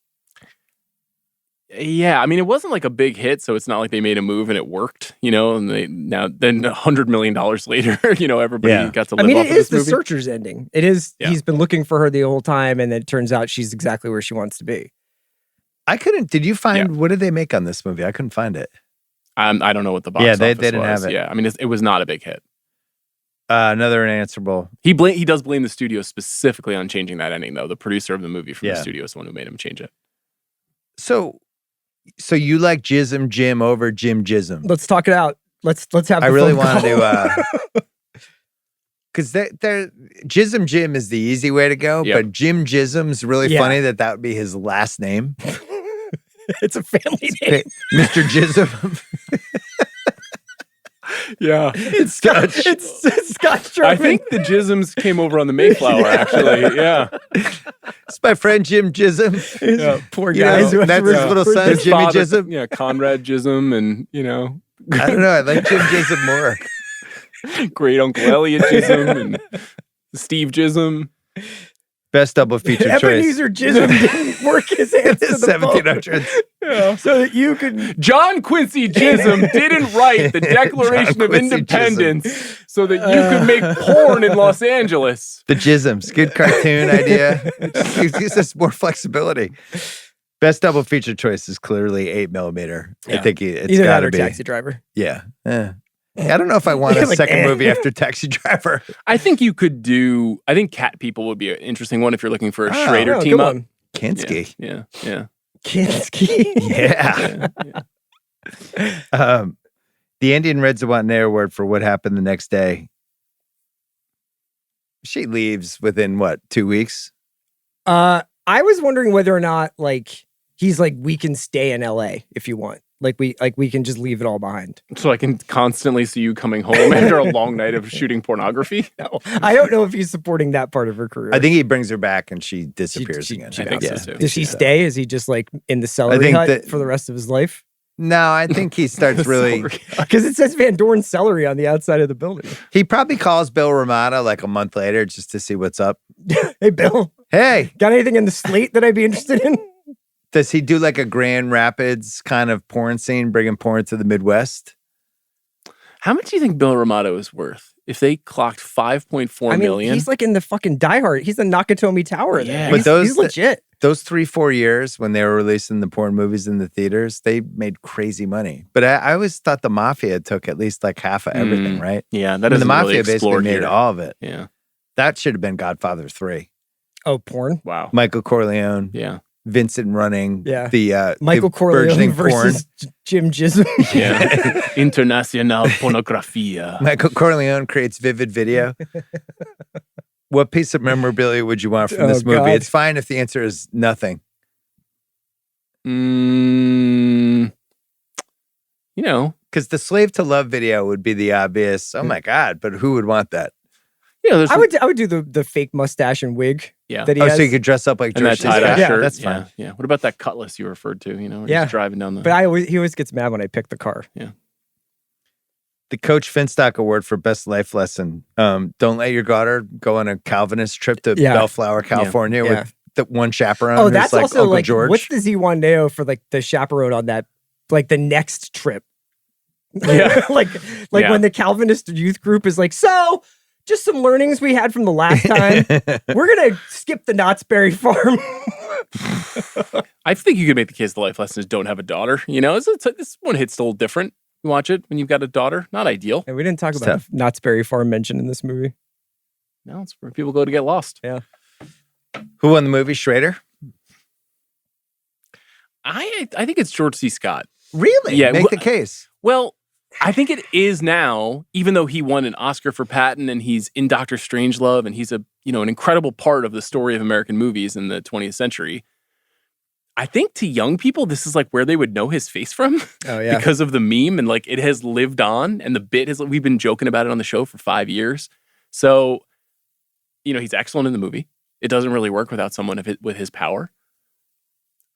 Yeah, I mean, it wasn't like a big hit, so it's not like they made a move and it worked, and then $100 million later, everybody got to live off it of is this the movie. Searchers ending. It is, Yeah. He's been looking for her the whole time, and then it turns out she's exactly where she wants to be. Did you find, what did they make on this movie? I couldn't find it. I don't know what the box they office didn't was. have it. Yeah, I mean, it was not a big hit. Another unanswerable. He does blame the studio specifically on changing that ending, though. The producer of the movie from the studio is the one who made him change it. So you like Jizm Jim over Jim Jizm? Let's talk it out. Let's have. I the really phone wanted call. to, because Jizm Jim is the easy way to go, but Jim Jizm's really funny that would be his last name. It's a family name, Mr. Jizm. Yeah, it's Scotch German. I think the Jizms came over on the Mayflower, actually. Yeah, It's my friend Jim Jizm. yeah. Poor You guys. know, that's his little son, His Jimmy father, Jizm. yeah, Conrad Jizm, and I don't know. I like Jim Jizm more. great Uncle Elliot Jizm and Steve Jizm. Best double feature choice. Ebenezer Jizm didn't work his hands to the 1700s. bone, so that you could. John Quincy Jizm didn't write the Declaration of Quincy Independence so that you could make porn in Los Angeles. The Jizms. Good cartoon idea. It gives us more flexibility. Best double feature choice is clearly 8mm. I think it's Either got that to or be. Taxi Driver. Yeah. I don't know if I want a second movie after Taxi Driver. I think you could do. I think Cat People would be an interesting one if you're looking for a Schrader team good up. one. Kinski. Yeah. Kinski. Yeah. The Indian Reds want an award for what happened the next day. She leaves within 2 weeks? I was wondering whether or not he's we can stay in LA if you want. We can just leave it all behind. So I can constantly see you coming home after a long night of shooting pornography. No, I don't know if he's supporting that part of her career. I think he brings her back and she disappears She again. I think so too. Does he stay? Is he just in the celery hut for the rest of his life? No, I think he starts really. Because it says Van Dorn celery on the outside of the building. He probably calls Bill Ramada a month later just to see what's up. Hey, Bill. Hey, got anything in the slate that I'd be interested in? Does he do a Grand Rapids kind of porn scene, bringing porn to the Midwest? How much do you think Bill Ramada is worth? If they clocked $5.4 million? He's in the fucking Die Hard. He's the Nakatomi Tower. Yeah. He's legit. those 3-4 years when they were releasing the porn movies in the theaters, they made crazy money. But I always thought the Mafia took at least like half of everything, right? Yeah, that I mean, is the Mafia really basically explored made here. all of it. Yeah. That should have been Godfather 3. Oh, porn. Wow. Michael Corleone, Yeah. Vincent running, Yeah. the Michael the Corleone burgeoning versus Jim Jizm. Yeah. Internacional Pornografía. Michael Corleone creates Vivid Video. What piece of memorabilia would you want from this movie? God. It's fine if the answer is nothing. You know, Because the Slave to Love video would be the obvious, oh my God, but who would want that? yeah, there's I would do the fake mustache and wig Yeah. that he Oh, has. so you could dress up like and that George tie-dye Clooney. shirt. That's fine. Yeah. What about that cutlass you referred to? You know, when Yeah. he's driving down the. But he always gets mad when I pick the car. The Coach Finstock Award for Best Life Lesson. Don't let your daughter go on a Calvinist trip to Yeah. Bellflower, California Yeah. with the one chaperone Oh, who's that's like also Uncle like George. what's the Z1 Neo for like the chaperone on that, like the next trip. Yeah. like Yeah. when the Calvinist youth group is like, so just some learnings we had from the last time. We're gonna skip the Knott's Berry Farm. I think you could make the case the life lessons don't have a daughter. You know, this one hits a little different. You watch it when you've got a daughter. Not ideal. And we didn't talk It's about tough. Knott's Berry Farm mentioned in this movie. No, it's where people go to get lost. Yeah. Who won the movie? Schrader? I think it's George C. Scott. Really? Yeah, Make the case. Well, I think it is now, even though he won an Oscar for Patton and he's in Dr. Strangelove and he's an incredible part of the story of American movies in the 20th century. I think to young people, this is like where they would know his face from Oh yeah. because of the meme and like it has lived on and the bit has, we've been joking about it on the show for 5 years. So, he's excellent in the movie. It doesn't really work without someone with his power.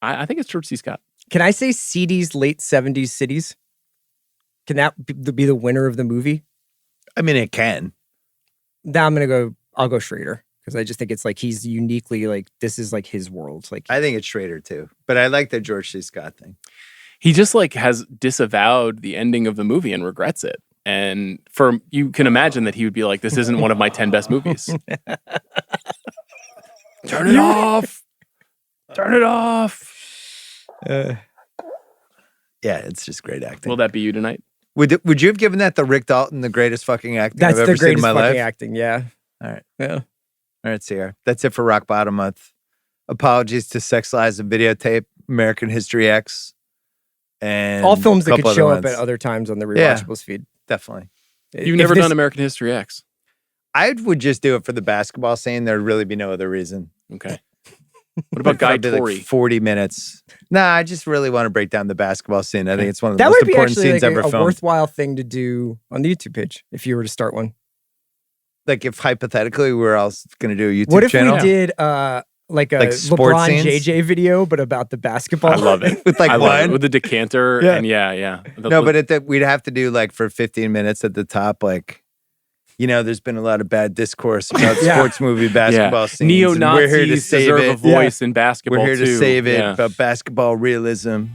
I think it's George C. Scott. Can I say CD's late 70s cities? Can that be the winner of the movie? I mean, it can. Now I'll go Schrader. Because I just think it's like he's uniquely like this is like his world. Like I think it's Schrader too. But I like the George C. Scott thing. He just like has disavowed the ending of the movie and regrets it. And you can imagine that he would be like, this isn't one of my 10 best movies. Turn it off. Turn it off. Yeah, it's just great acting. Will that be you tonight? Would you have given that the Rick Dalton the greatest fucking acting that's I've the ever seen in greatest my fucking life? acting. Yeah. All right. Yeah. All right, Sierra. That's it for Rock Bottom Month. Apologies to Sex Lies and Videotape, American History X, and All films a that could couple show other up at ones. other times on the Yeah. Rewatchables feed. Definitely. You've never done American History X. I would just do it for the basketball scene. There'd really be no other reason. Okay. What about Guy Probably Torrey? Like 40 minutes. Nah, I just really want to break down the basketball scene. I think it's one of the That most would be important actually scenes like ever a filmed. worthwhile thing to do on the YouTube page if you were to start one. Like if hypothetically we were all going to do a YouTube What if channel we did like a Like sports LeBron scenes? JJ video, but about the basketball? I love it. with like I love it. one. With the decanter. Yeah. And yeah. No, but we'd have to do like for 15 minutes at the top, like, there's been a lot of bad discourse about Yeah. sports movie basketball scenes. and Neo-Nazis we're here to save deserve it. a voice in basketball We're here to too. save it Yeah. about basketball realism.